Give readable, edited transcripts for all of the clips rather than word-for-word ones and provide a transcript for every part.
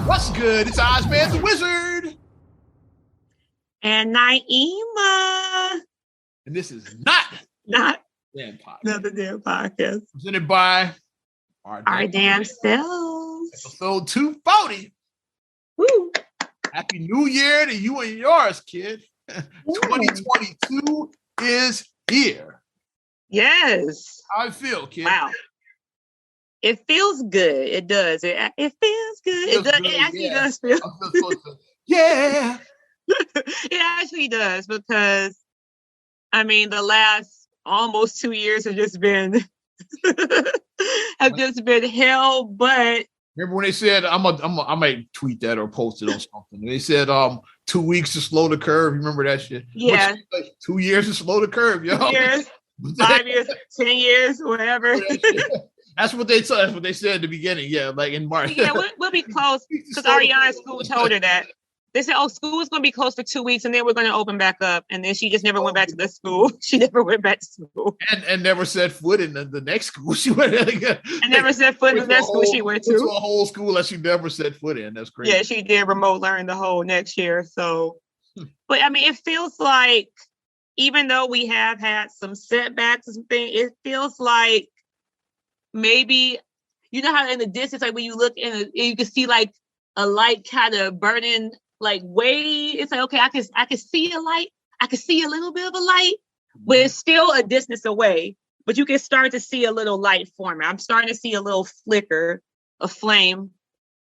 What's good? It's Ozman the Wizard. And Naima. And this is not Damn Podcast. Another Damn Podcast. Presented by Our Damn Selves. Episode 240. Woo. Happy New Year to you and yours, kid. 2022 is here. Yes. How I feel, kid? Wow. It feels good. It does. It feels good. It actually does feel. Yeah. It actually does, because I mean the last almost 2 years have just been hell. But remember when they said I might tweet that or post it on something. They said 2 weeks to slow the curve. You remember that shit? Yeah. 2 years to slow the curve, yo. 2 years, 5 years, 10 years, whatever. That's what they said. That's what they said at the beginning. Yeah, like in March. Yeah, we'll be close, because Ariana's school told her that. They said, "Oh, school is going to be closed for 2 weeks, and then we're going to open back up." And then she just never went back to the school. She never went back to school, and never set foot in the next school she went in. And never set foot in the next school she went to. A whole school that she never set foot in. That's crazy. Yeah, she did remote learn the whole next year. So, but I mean, it feels like, even though we have had some setbacks and some things, it feels like maybe, you know how in the distance, like when you look in, you can see like a light kind of burning, like way. It's like, okay, I can see a light. I can see a little bit of a light, but it's still a distance away. But you can start to see a little light forming. I'm starting to see a little flicker, a flame.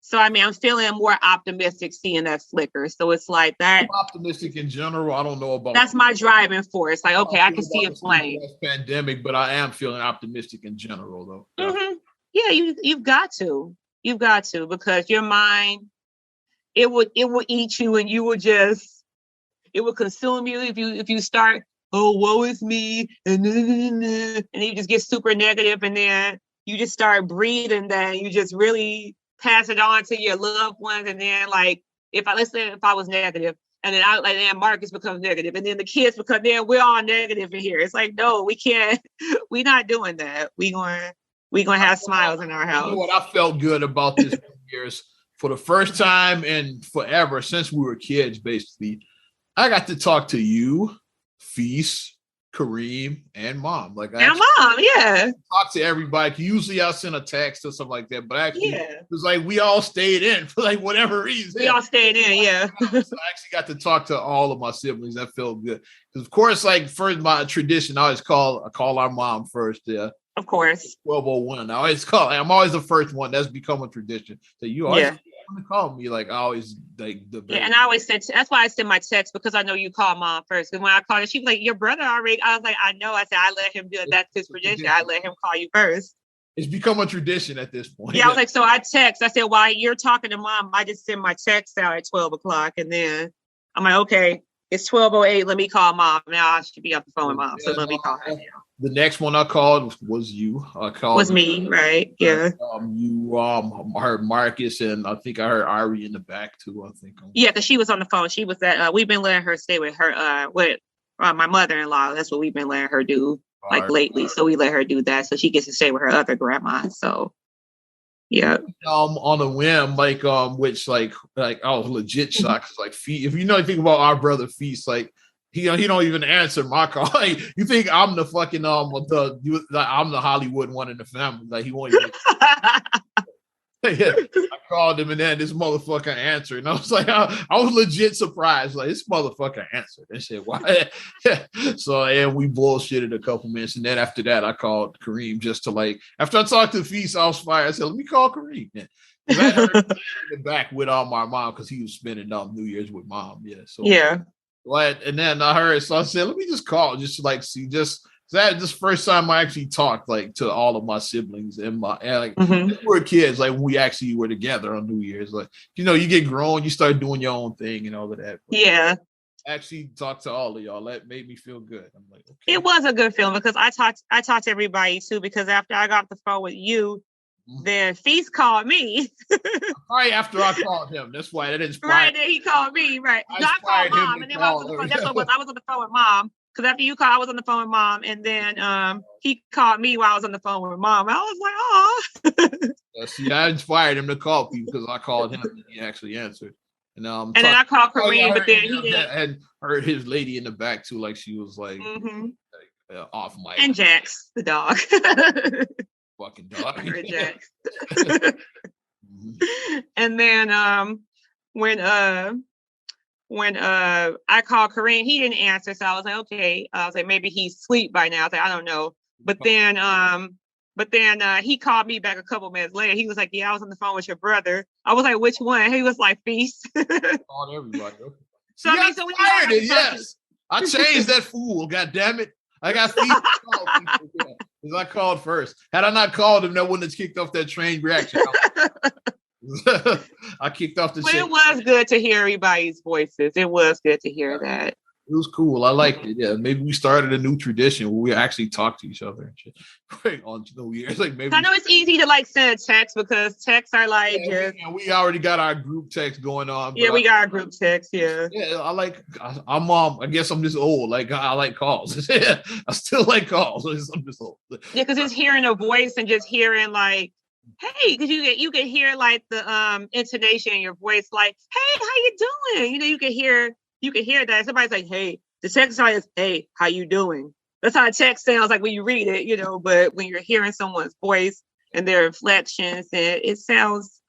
So I mean, I'm feeling more optimistic seeing that flicker. So it's like that. I'm optimistic in general. I don't know about. That's my driving force. Like, okay, I can see a flame. Pandemic, but I am feeling optimistic in general, though. Mm-hmm. Yeah, you've got to, because your mind, it would eat you, and it would consume you if you start, oh, woe is me, and you just get super negative, and then you just start breathing that, you just really pass it on to your loved ones. And then, like, let's say if I was negative, and then Marcus becomes negative, and then the kids become, then we're all negative in here. It's like, no, we can't. We're not doing that. We're gonna have smiles in our house. You know what I felt good about this year's, for the first time in forever, since we were kids, basically, I got to talk to you, Feast, Kareem, and Mom. Like, Mom, yeah. Talk to everybody. Usually I'll send a text or something like that, but actually, it was like we all stayed in for like whatever reason. We all stayed in, yeah. So I actually got to talk to all of my siblings. That felt good. Because of course, like, first, my tradition, I always call our mom first. Yeah. Of course. 1201. I'm always the first one. That's become a tradition. So you always want to call me, like, I always like the. Yeah, and I always send. That's why I send my text, because I know you call Mom first. Because when I called her, she was like, "Your brother already." I was like, "I know." I said, "I let him do it. That's his tradition. I let him call you first." It's become a tradition at this point. Yeah, I was like, so I text. I said, while you're talking to Mom, I just send my text out at 12 o'clock, and then I'm like, okay, it's 12:08. Let me call Mom now. I should be off the phone with Mom, so let me call her now. The next one I called was you. Was me, right? Yeah. You heard Marcus, and I think I heard Ari in the back too. I think. Yeah, because she was on the phone. She was at. We've been letting her stay with her. With my mother-in-law. That's what we've been letting her do, like, lately. So we let her do that, so she gets to stay with her other grandma. So. Yeah. On a whim, like, which like I was legit shocked. Like, if you know anything about our brother Feast, like, he don't even answer my call. Like, you think I'm the fucking I'm the Hollywood one in the family? Like, he won't even. Yeah, I called him, and then this motherfucker answered, and I was like, I was legit surprised. Like, this motherfucker answered and said, "Why?" So, and we bullshitted a couple minutes, and then after that, I called Kareem just to, like, after I talked to Feast, I was fired. I said, "Let me call Kareem." I heard him in the back with my mom, because he was spending New Year's with Mom. Yeah. So yeah. What? And then I heard, so I said, let me just call, just to, like, see, that this first time I actually talked, like, to all of my siblings and we were kids, like, when we actually were together on New Year's. Like, you get grown, you start doing your own thing and all of that. But yeah. Actually talk to all of y'all. That made me feel good. I'm like, okay. It was a good feeling, because I talked to everybody too, because after I got off the phone with you, then Feast called me. Right after I called him. That's why that inspired. Right, then he called me. Right. I called Mom, and then I was on the phone. That's what it was. I was on the phone with Mom. Because after you called, I was on the phone with mom, and then he called me while I was on the phone with mom. I was like, oh. See, I inspired him to call people because I called him and he actually answered. And then I called Kareem, but then he didn't. And heard his lady in the back too, like she was like, off mic. And Jax, the dog. Fucking dog. Jax. And then when I called Kareem, he didn't answer. So I was like, okay. I was like, maybe he's asleep by now. I was like, I don't know. But then he called me back a couple minutes later. He was like, yeah, I was on the phone with your brother. I was like, which one? He was like, Feast. On everybody. So I mean, so we fired it, yes. I changed that fool. God damn it. I got Feast to call people. Because I called first. Had I not called him, that wouldn't have kicked off that train reaction. I kicked off the shit. It was good to hear everybody's voices. It was good to hear that. It was cool. I liked it. Yeah, maybe we started a new tradition where we actually talk to each other and shit. Right on New Year's. Like maybe I know it's easy to like send a text because texts are like we already got our group text going on. Yeah, we got our group text. Yeah. Yeah, I'm I guess I'm just old. Like I like calls. I still like calls. I'm just old. Yeah, because it's hearing a voice and just hearing like, hey, because you can hear like the intonation in your voice, like, hey, how you doing? You know, you can hear that. Somebody's like, hey, the text is, hey, how you doing? That's how a text sounds like when you read it, you know, but when you're hearing someone's voice and their inflections, and it sounds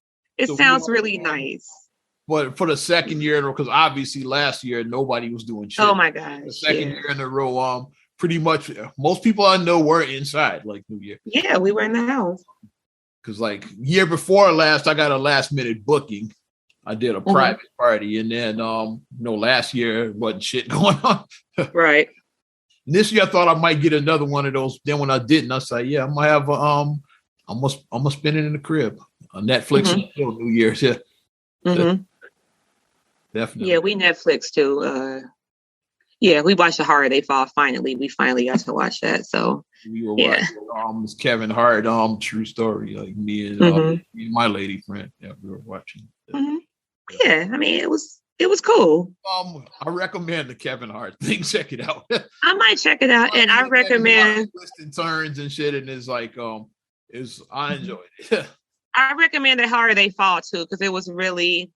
really nice. But for the second year in a row, because obviously last year nobody was doing shit. Oh my gosh. The second year in a row, pretty much most people I know were inside like New Year. Yeah, we were in the house. Because like year before last, I got a last minute booking. I did a private party, and then last year wasn't shit going on. Right. And this year I thought I might get another one of those. Then when I didn't, I said, yeah, I might have I'm gonna spend it in the crib. Netflix until New Year's. Yeah. Definitely. Yeah, we Netflix too. Yeah, we watched The Hard They Fall. We finally got to watch that. So we were watching Kevin Hart, true story. Like me and my lady friend. Yeah, we were watching. Yeah, I mean it was cool. I recommend the Kevin Hart thing. Check it out. I might check it out, and I recommend twists and turns and shit. And it's like I enjoyed it. I recommend The Harder They Fall too, because it was really.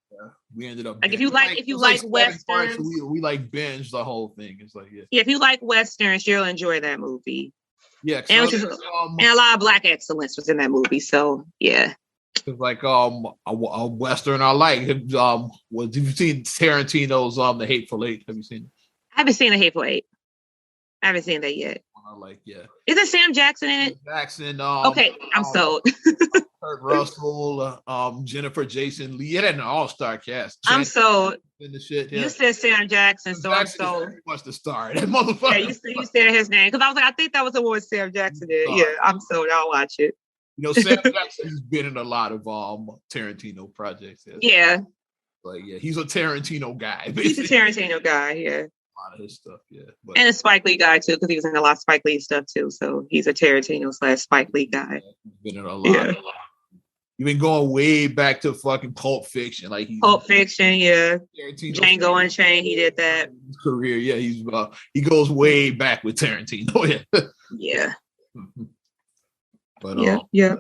We ended up like if you like westerns, we like binge the whole thing. It's like yeah, if you like westerns, you'll enjoy that movie. Yeah, and a lot of black excellence was in that movie. So yeah. It's like a western I like. Have you seen Tarantino's The Hateful Eight? Have you seen it? I haven't seen The Hateful Eight. I haven't seen that yet. I like, yeah. Is it Sam Jackson in it? Jackson. Okay, I'm sold. Kurt Russell, Jennifer Jason Leigh. It had an all-star cast. I'm sold. In the shit, yeah. You said Sam Jackson, so I'm sold. Pretty much the star. That motherfucker. Yeah, you said his name because I was like, I think that was the one Sam Jackson did. Yeah, I'm sold. I'll watch it. You know, Sam Jackson's been in a lot of Tarantino projects. Yeah. Like, yeah, he's a Tarantino guy. Basically. He's a Tarantino guy, yeah. A lot of his stuff, yeah. But, and a Spike Lee guy, too, because he was in a lot of Spike Lee stuff, too. So he's a Tarantino / Spike Lee guy. Yeah, he's been in a lot. Yeah. You've been going way back to fucking Pulp Fiction. Like Pulp Fiction, yeah. Django Unchained, he did that. His career, yeah. He goes way back with Tarantino. Yeah. But yeah.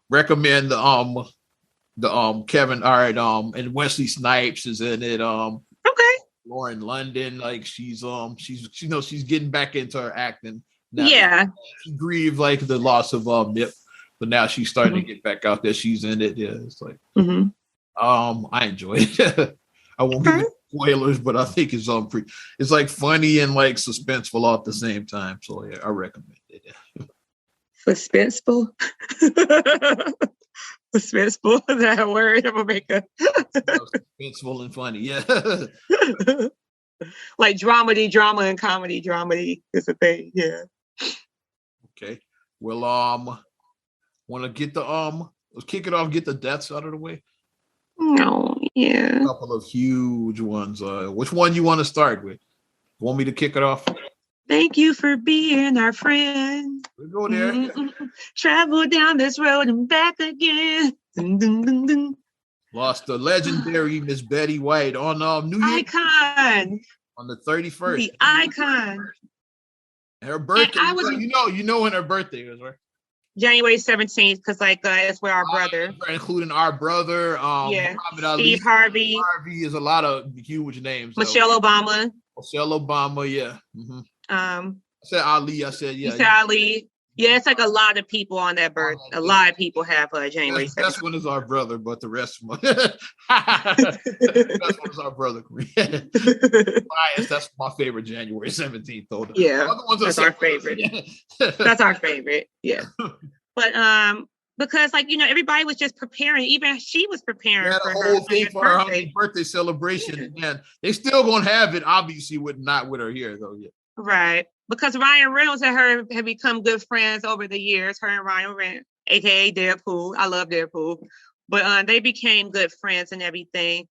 Recommend the Kevin Hart and Wesley Snipes is in it. Okay. Lauren London, like she's getting back into her acting. Now, yeah. She grieved like the loss of Nip, but now she's starting to get back out there. She's in it. Yeah, it's like I enjoy it. I won't give spoilers, but I think it's it's like funny and like suspenseful all at the same time. So yeah, I recommend it. Yeah. Suspenseful. Suspenseful, is that a word? I'm gonna make a suspenseful and funny, yeah. Like drama and comedy. Dramedy is a thing, yeah. Okay. Well, wanna get the let's kick it off, get the deaths out of the way. No, yeah. A couple of huge ones. Which one you want to start with? Want me to kick it off? Thank you for being our friend. We go there. Travel down this road and back again. Dun, dun, dun, dun. Lost the legendary Miss Betty White on New Year's. Icon. On the 31st. The icon. Her birthday. I was, you know when her birthday is, right? January 17th, because like it's with our brother. Including our brother, yeah. Muhammad Ali. Steve Harvey. Harvey is a lot of huge names. Michelle Obama. Michelle Obama, yeah. Mm-hmm. I said Ali. I said, yeah. You said Ali. Yeah, it's like a lot of people on that birth. A lot of people have January 17th. That's one is our brother, but the rest of that's one is our brother. Bias, that's my favorite January 17th, though. Yeah, that's our favorite. That's our favorite. Yeah. But because like everybody was just preparing. Even she was preparing for her whole thing for her birthday celebration. And they still gonna have it, obviously, not with her here though. Yeah. Right. Because Ryan Reynolds and her have become good friends over the years. Her and Ryan Reynolds, aka Deadpool. I love Deadpool. But they became good friends and everything.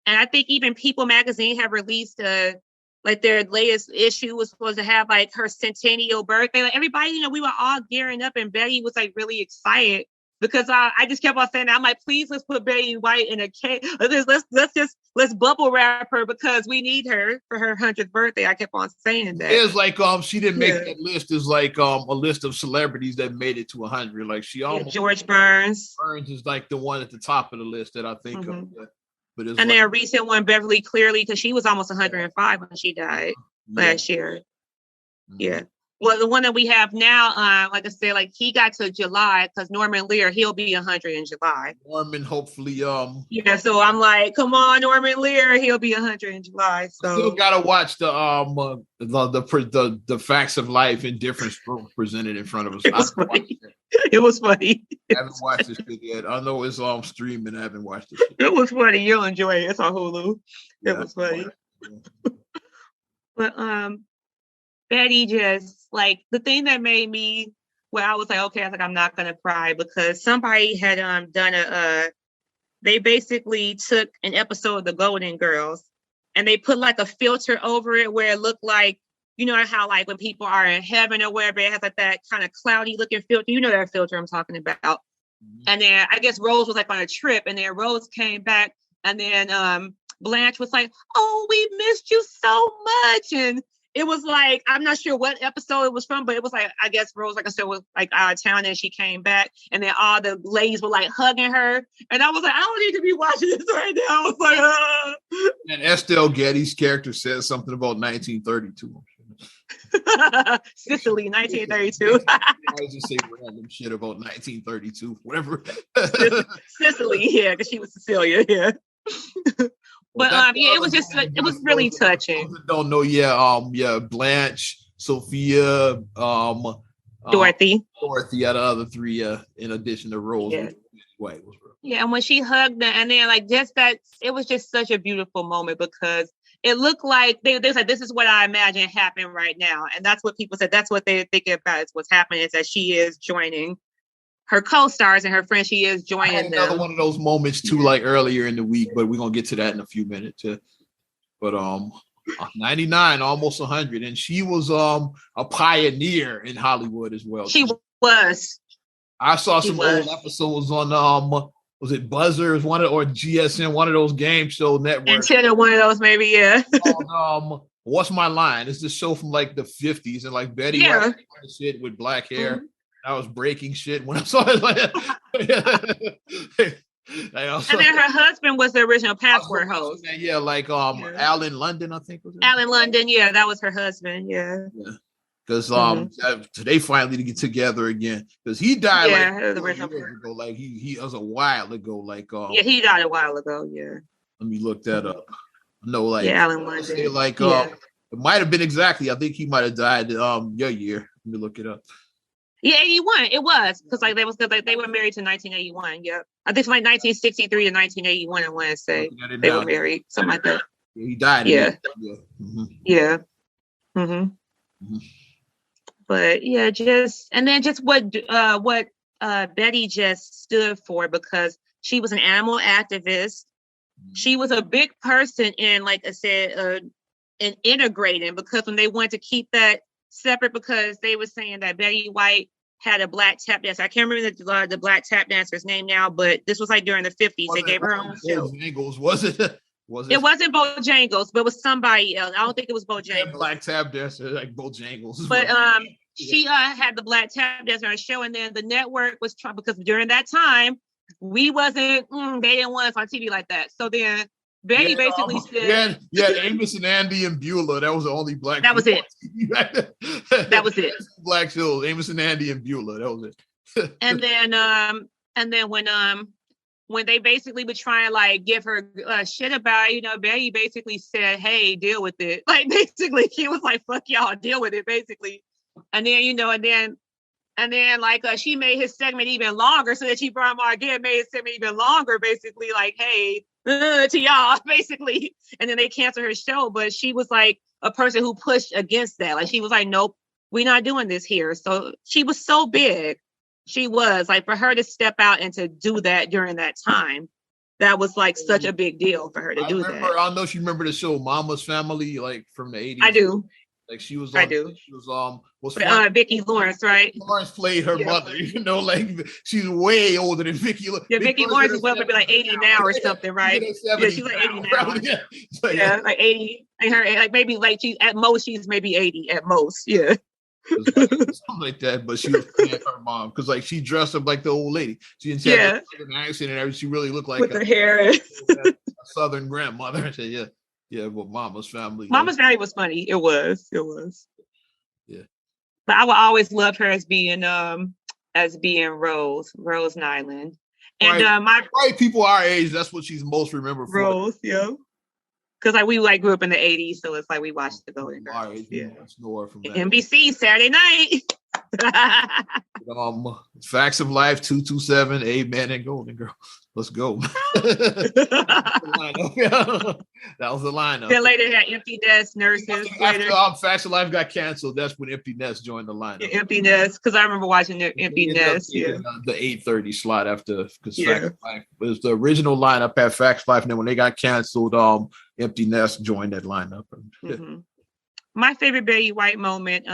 And I think even People magazine have released like their latest issue was supposed to have like her centennial birthday. Like everybody, we were all gearing up, and Betty was like really excited because I just kept on saying, I'm like, please let's put Betty White in a cake. Let's bubble wrap her because we need her for her 100th birthday. I kept on saying that. It's like she didn't make that list. It's like a list of celebrities that made it to 100. Like she almost George Burns. Burns is like the one at the top of the list that I think of. But and then a recent one, Beverly Cleary, because she was almost 105 when she died last year. Mm-hmm. Yeah. Well, the one that we have now, like I said, like he got to July because Norman Lear, he'll be 100 in July. Norman, hopefully, yeah. So I'm like, come on, Norman Lear, he'll be 100 in July. So still gotta watch the facts of life in different strokes presented in front of us. It was funny. I haven't watched this shit yet. I know it's streaming. I haven't watched it. It was funny. You'll enjoy it. It's on Hulu. It was funny. But Betty just like the thing that made me I was like, okay, I was like, I'm not gonna cry because somebody had done they basically took an episode of the Golden Girls and they put like a filter over it where it looked like, how like when people are in heaven or wherever, it has like that kind of cloudy looking filter. That filter I'm talking about. Mm-hmm. And then I guess Rose was like on a trip, and then Rose came back, and then Blanche was like, oh, we missed you so much. And it was like, I'm not sure what episode it was from, but it was like, I guess Rose, like I said, was like out of town and she came back and then all the ladies were like hugging her. And I was like, I don't need to be watching this right now. I was like, And Estelle Getty's character says something about 1932. Sicily, 1932. I just say random shit about 1932, whatever. Sicily, yeah, because she was Cecilia, yeah. But it was just it was really touching. Don't know, Blanche, Sophia, Dorothy, out of the other three, in addition to Rose. Yeah. White. Yeah, and when she hugged them, and then like just that, it was just such a beautiful moment because it looked like they said, this is what I imagine happening right now, and that's what people said. That's what they're thinking about is what's happening is that she is joining her co-stars and her friends. She is joining them. Another one of those moments too, like earlier in the week, but we're gonna get to that in a few minutes. But 99, almost 100, and she was a pioneer in Hollywood as well. She was. I saw some old episodes on was it Buzzers or GSN, one of those game show networks. Antenna, one of those maybe, yeah. What's My Line? It's this show from like the 50s, and like Betty White shit with black hair. Mm-hmm. I was breaking shit when I saw it. And then her husband was the original Password host. Yeah, like Alan London, I think was it? Alan London, yeah, that was her husband. Yeah. Because they finally get together again. Because he died years ago. Like he was a while ago. Like he died a while ago. Yeah. Let me look that up. No, like Alan London. It might have been exactly. I think he might have died your year. Let me look it up. Yeah, 81. It was because they were married to 1981. Yep, I think from like 1963 to 1981. I want to say they were married, something like that. Yeah, he died. Yeah. Mm-hmm. Yeah. Mm-hmm. Mm-hmm. But yeah, just what Betty just stood for, because she was an animal activist. She was a big person in, like I said, in integrating, because when they wanted to keep that separate, because they were saying that Betty White had a black tap dancer. I can't remember the black tap dancer's name now, but this was like during the 50s. They gave her own show. Was it? Was It wasn't Bojangles, but it was somebody else. I don't think it was Bojangles. Black tap dancer like Bojangles. But she had the black tap dancer on her show, and then the network was trying, because during that time we wasn't they didn't want us on TV like that. So then Betty basically said, Amos and Andy and Beulah. That was the only black. That was it. That was it. Black shows. Amos and Andy and Beulah. That was it. and then when they basically would try and like give her shit about it, Betty basically said, "Hey, deal with it." Like basically, she was like, "Fuck y'all, deal with it." Basically, and then like she made his segment even longer, so that she brought him on again, made his segment even longer. Basically, like, "Hey, to y'all," basically, and then they canceled her show. But she was like a person who pushed against that. Like she was like, "Nope, we're not doing this here." So she was so big. She was like, for her to step out and to do that during that time, that was like such a big deal for her to do that. I don't know if you remember the show Mama's Family, like from the 80s. I do. Like she was. I do. She was Vicki Lawrence, right? Lawrence played her mother. Like she's way older than Vicki. Yeah, Vicki Lawrence is well, maybe like 80 now or something, right? Yeah, she's like 80 now. Like 80. And her like maybe like she's maybe 80 at most. Yeah. Something like that, but she was playing her mom because like she dressed up like the old lady. She didn't have an accent and everything. She really looked like with her hair, a Southern grandmother. I said, yeah, but Mama's Family. Mama's Family was funny. It was. Yeah, but I would always love her as being Rose Nyland, and my white people our age. That's what she's most remembered for. Rose, yeah. Because like we like grew up in the 80s, so it's like we watched the Golden Girls. Yeah, from NBC Saturday night. Facts of Life 227, Amen, and Golden Girl. Let's go. That was the lineup. Then later had Empty Nest, Nurses. After Facts of Life got canceled, that's when Empty Nest joined the lineup. Yeah, Empty Nest, because I remember watching Empty Nest. The 8:30 slot after, because Facts of Life was the original lineup at Facts of Life, and then when they got canceled, Empty Nest joined that lineup. Mm-hmm. My favorite Betty White moment,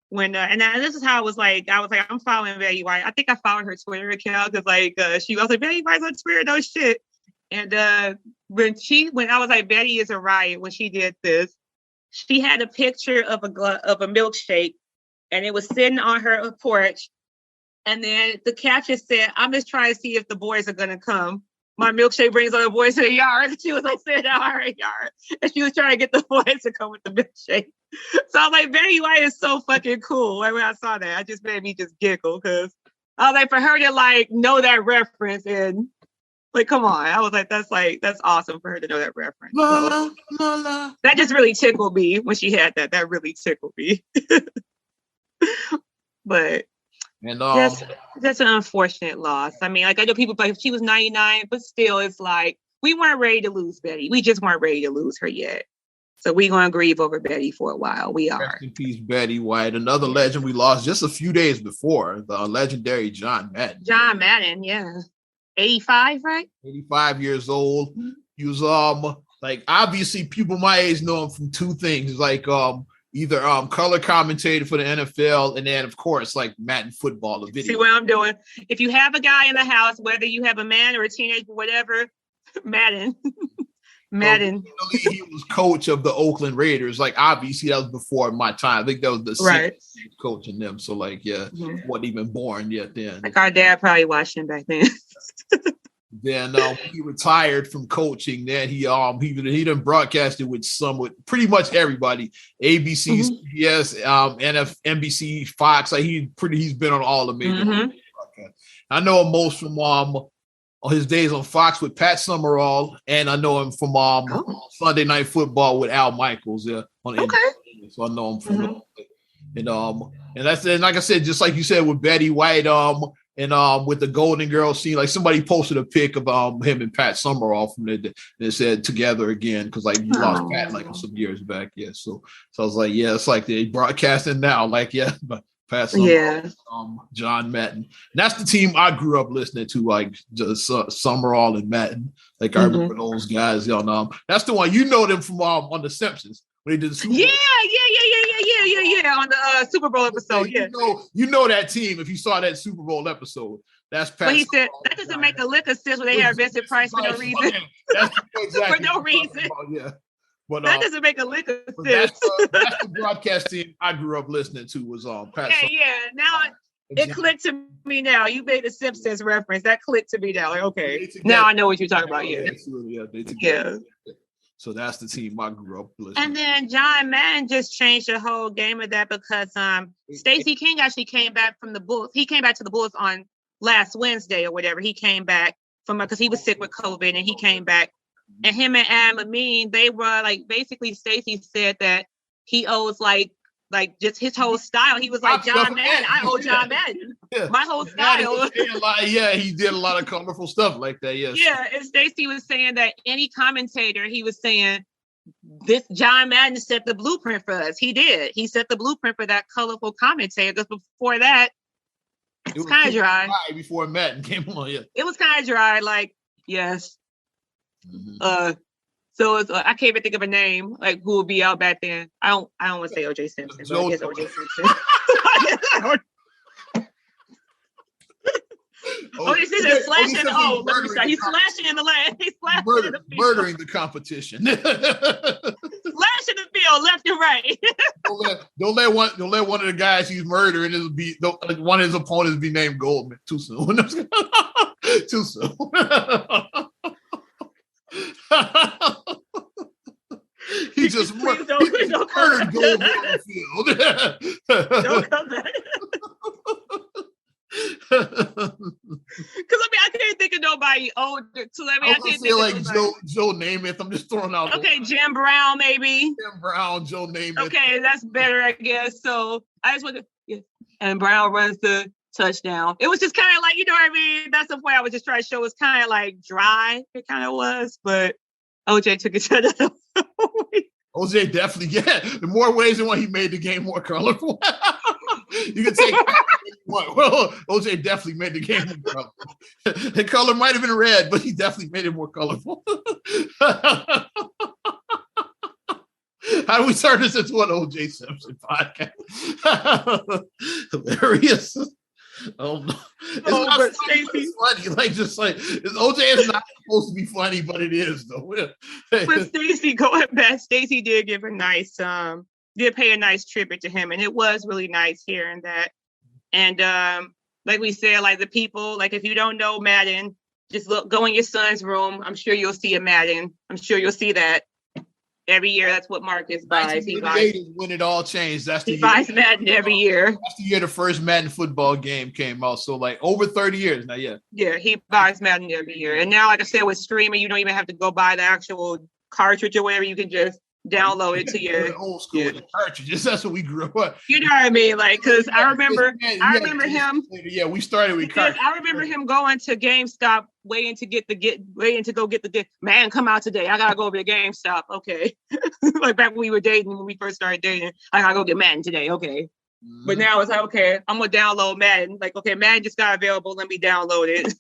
when this is how I was like, I'm following Betty White. I think I followed her Twitter account because like she was like, Betty White's on Twitter, no shit. And when I was like, Betty is a riot when she did this, she had a picture of a milkshake, and it was sitting on her porch. And then the caption said, "I'm just trying to see if the boys are gonna come. My milkshake brings all the boys to the yard." And she was like sitting out her yard, and she was trying to get the boys to come with the milkshake. So I was like, Betty White is so fucking cool. Like when I saw that, it just made me just giggle because I was like, for her to like know that reference and like, come on. I was like, that's awesome for her to know that reference. So, that just really tickled me when she had that. That really tickled me. But that's an unfortunate loss. I mean, like I know people like she was 99, but still, it's like we weren't ready to lose Betty. We just weren't ready to lose her yet. So we're gonna grieve over Betty for a while. We are. Rest in peace, Betty White. Another legend we lost just a few days before, the legendary John Madden. John Madden, yeah, 85, right? 85 years old. He was like obviously people my age know him from two things, like either color commentator for the NFL, and then of course like Madden football, the video. See what I'm doing? If you have a guy in the house, whether you have a man or a teenager, whatever, Madden. Madden. So, he was coach of the Oakland Raiders. Like obviously that was before my time. I think that was the sixth coaching them. So like wasn't even born yet then. Like our dad probably watched him back then. Then he retired from coaching. Then he done broadcasted with pretty much everybody. ABC, CBS, NBC, Fox. Like he's been on all the major broadcasts. I know him most from his days on Fox with Pat Summerall, and I know him from Sunday Night Football with Al Michaels. Yeah, on NBC. So I know him from and that's and like I said, just like you said with Betty White, and with the Golden Girls scene, like somebody posted a pic of him and Pat Summerall from it, and it said together again because like you lost Pat like some years back. Yeah, so I was like, yeah, it's like they broadcasting now, like but. Pat Summerall, John Madden. And that's the team I grew up listening to, like just Summerall and Madden. Like I remember those guys. That's the one you know them from on The Simpsons when they did the Super Bowl. Yeah. On the Super Bowl episode. You know that team if you saw that Super Bowl episode. That's But he said that doesn't make a lick of sense when they have Vincent Price for no reason. That's exactly for no reason. Yeah. But that doesn't make a lick of sense. That's the broadcast team I grew up listening to was Pat. Yeah. Now it clicked to me now. You made the Simpsons reference. That clicked to me now. Like, okay. Now I know what you're talking about. Yeah. So that's the team I grew up listening. And then John Madden just changed the whole game of that because Stacey King actually came back from the Bulls. He came back to the Bulls on last Wednesday or whatever. He came back from because he was sick with COVID and he came back. And him and Adam Amin, they were like basically Stacey said that he owes like just his whole style. He was like John Madden. I owe John Madden. Yeah. My whole style. He did a lot of colorful stuff like that. Yes. Yeah, and Stacey was saying that any commentator, he was saying this John Madden set the blueprint for us. He did. He set the blueprint for that colorful commentator. Because before that, it was kind of dry. Before Madden came on, yeah. It was kind of dry. Like yes. Mm-hmm. So it's, I can't even think of a name like who would be out back then. I don't want to say O.J. Simpson. But I guess O.J. Simpson. O.J. Simpson slashing. Oh, let me start. He's slashing in the lane. He's slashing in the field. Murdering the competition. Slashing the field left and right. don't let one of the guys he's murdering one of his opponents be named Goldman. Too soon. Too soon. He just murdered Goldman on the field. Don't come back. Because I can't think of nobody older. So I can't think of like Joe Namath. I'm just throwing out. Okay, Jim Brown maybe. Jim Brown, Joe Namath. Okay, that's better, I guess. So I just want to. Yeah. And Brown runs the touchdown. It was just kind of like, you know what I mean? That's the point I was just trying to show. It's kind of like dry. It kind of was, but OJ took it to the OJ definitely, in more ways than one, he made the game more colorful. You can take what? Well, OJ definitely made the game more colorful. The color might have been red, but he definitely made it more colorful. How do we turn this into an OJ Simpson podcast? Hilarious. Oh no! It's not funny. Like OJ is not supposed to be funny, but it is though. But Stacey, going back, Stacey did give a nice, did pay a nice tribute to him, and it was really nice hearing that. And like we said, like the people, like if you don't know Madden, just go in your son's room. I'm sure you'll see a Madden. I'm sure you'll see that. Every year, that's what Marcus buys. He buys when it all changed. He buys Madden every year. That's the year the first Madden football game came out. So like over 30 years now, yeah. Yeah, he buys Madden every year. And now, like I said, with streaming, you don't even have to go buy the actual cartridge or whatever. You can just download it to your old school with the cartridges. That's what we grew up. You know what I mean? Like, because I remember him. Yeah, we started with cartridges. I remember him going to GameStop, waiting to go get the man. Come out today. I gotta go over to GameStop. Okay, like back when we were dating, when we first started dating, I gotta go get Madden today. Okay, but now it's like, okay, I'm gonna download Madden. Like, okay, Madden just got available. Let me download it.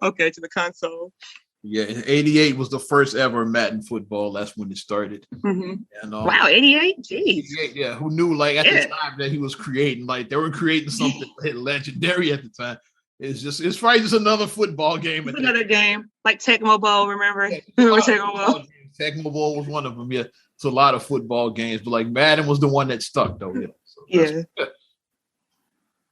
Okay, to the console. Yeah, 88 was the first ever Madden football. That's when it started. Mm-hmm. And, wow, 88? Jeez. 88, yeah, who knew like at the time that he was creating, like they were creating something legendary at the time. It's probably just another football game. It's another game. Like Tecmo Bowl, remember? Tecmo Bowl? Tecmo Bowl was one of them, yeah. It's a lot of football games, but like Madden was the one that stuck though, yeah. So yeah.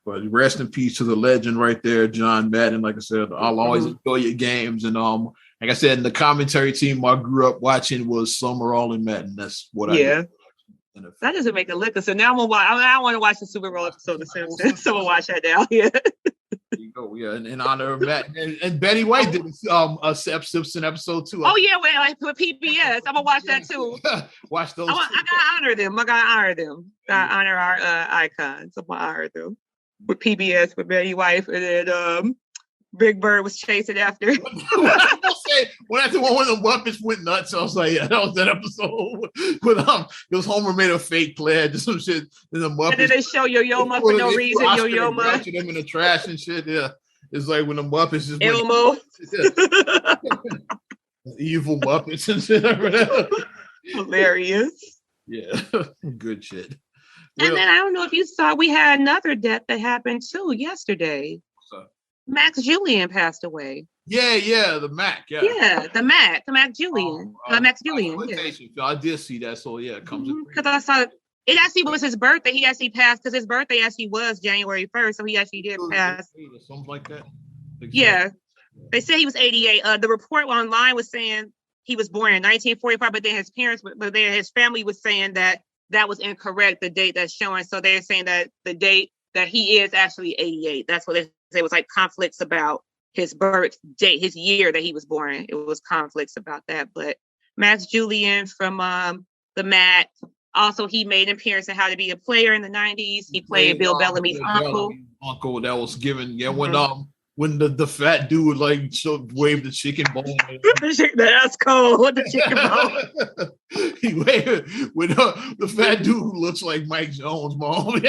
But rest in peace to the legend right there, John Madden. Like I said, I'll always enjoy your games. And like I said, the commentary team I grew up watching was Summerall and Madden. That's what I did. That doesn't make a lick. So now I'm gonna watch. I want to watch the Super Bowl episode of The Simpsons. So we'll watch that now. Yeah. There you go. Yeah, in honor of Madden. And Betty White did a Simpson episode too. Oh yeah, with PBS. I'm gonna watch that too. Watch those. I gotta honor them. Gotta honor our icons. I'm gonna honor them. With PBS with Betty White, and then Big Bird was chasing after. When the Muppets went nuts, I was like, yeah, that was that episode. But it was Homer made a fake pledge or some shit. And the Muppets. And then they show Yo-Yo-Ma for no reason. Yo-Yo-Ma. Watching them in the trash and shit. Yeah, it's like when the Muppets just Elmo. Evil Muppets and shit. Hilarious. Yeah, good shit. And then I don't know if you saw, we had another death that happened too yesterday. Max Julian passed away. Yeah, the Mac. Yeah, the Mac Julian. Max Julian. Yeah. I did see that. So yeah, it comes because I saw it actually was his birthday. He actually passed because his birthday actually was January 1st. So he actually did pass. Something like that. Yeah. They said he was 88. The report online was saying he was born in 1945, but then his family was saying that was incorrect, the date that's showing. So they're saying that the date that he is actually 88. That's what they say. It was like conflicts about his birth date, his year that he was born. It was conflicts about that. But Max Julian from the Mac. Also, he made an appearance in How to Be a Player in the 90s. He played Bill Bellamy's uncle. Uncle that was given, when the fat dude waved the chicken bone. That's cold. The chicken bone. He waved with the fat dude who looks like Mike Jones' mom.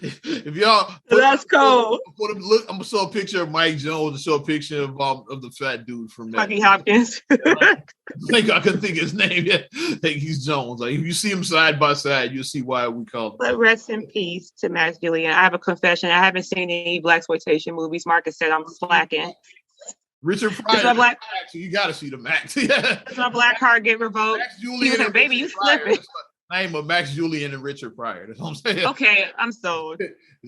If y'all, that's cool. I'm gonna show a picture of Mike Jones and show a picture of the fat dude from that. Bucky Hopkins. I couldn't think of his name yet. I think he's Jones. Like if you see him side by side, you'll see why we call him. But rest in peace to Max Julian. I have a confession. I haven't seen any blaxploitation movies. Marcus said I'm slacking. Richard Pryor. You got to see the Max. Does my black card get revoked? Max Julian, like, baby, you slipping. Name of Max Julian and Richard Pryor. That's what I'm saying. Okay, I'm sold.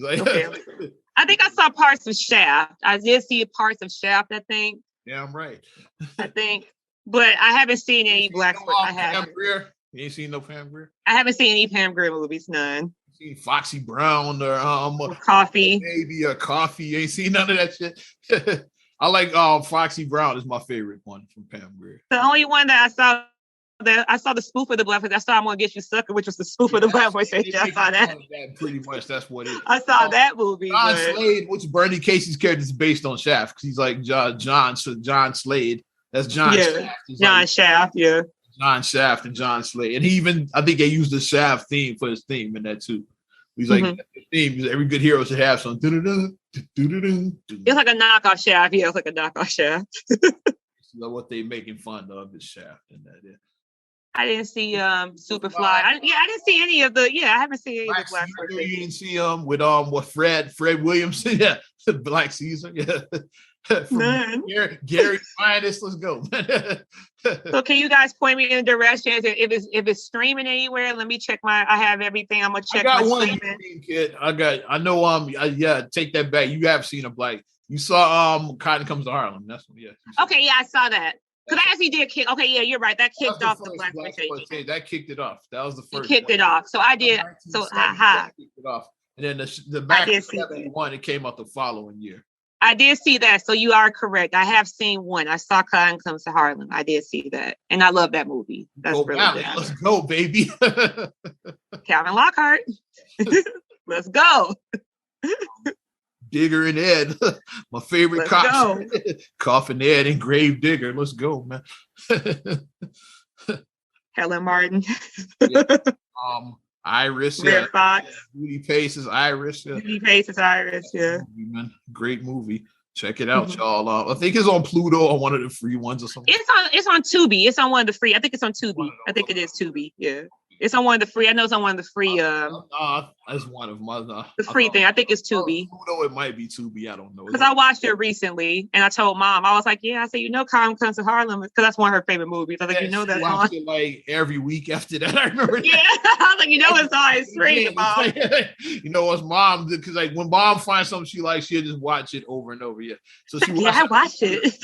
Okay. I think I saw parts of Shaft. I did see parts of Shaft, I think. Yeah, I'm right. I think. But I haven't seen any black. I haven't. You ain't seen no Pam Grier? I haven't seen any Pam Grier movies, none. You seen Foxy Brown or Coffee. Maybe a Coffee. You ain't seen none of that shit. I like Foxy Brown is my favorite one from Pam Grier. The only one that I saw the spoof of the Black. I saw I'm Gonna Get You Sucker, which was the spoof of the Black Voice. I saw that. Pretty much, that's what it is. I saw that movie. John Slade, which Bernie Casey's character is based on Shaft, because he's like John Slade. That's John. Yeah, Shaft. John Shaft. Yeah, John Shaft and John Slade, and he even I think they used the Shaft theme for his theme in that too. He's like theme. Every good hero should have some. It's like a knockoff Shaft. Yeah, it's like a knockoff Shaft. What they making fun of is Shaft and that. Yeah. I didn't see Superfly. I didn't see any of the. Yeah, I haven't seen any of the Black. You didn't see with what Fred Williamson? Yeah, Black Caesar. Yeah. Gary Finest. Let's go. So can you guys point me in a direction? If it's streaming anywhere, let me check I have everything. I'm gonna check. I got one streaming. Kid. I know. Take that back. You have seen a Black. You saw Cotton Comes to Harlem. That's what. Yeah. Okay. Yeah, I saw that. Because I actually did kick. Okay, yeah, you're right. That kicked off the blaxploitation. That kicked it off. That was the first. Kicked it off. So I did. So haha. Kicked it off. And then the back one, it came out the following year. I did see that. So you are correct. I have seen one. I saw Cotton Comes to Harlem. I did see that, and I love that movie. That's really good. Let's go, baby. Calvin Lockhart. Let's go. Digger and Ed, my favorite cops. Coffin Ed and Grave Digger. Let's go, man. Helen Martin. Iris. Red Fox. Beauty Pace Iris. Yeah. Beauty Pace Iris. Yeah. Great movie. Check it out, y'all. I think it's on Pluto or one of the free ones or something. It's on Tubi. It's on one of the free. I think it's on Tubi. I think it is Tubi. Yeah. It's on one of the free. I know it's on one of the free. That's one of my. The free thing. I think it's Tubi. It might be Tubi. I don't know. Because I watched it recently, and I told Mom, I was like, "Yeah," I said, Cotton Comes to Harlem," because that's one of her favorite movies. I was like, that's on. It like every week after that. I remember. Yeah, I was like, it's on his screen, Mom. It's Mom because like when Mom finds something she likes, she'll just watch it over and over. Yeah. So she. I watched it.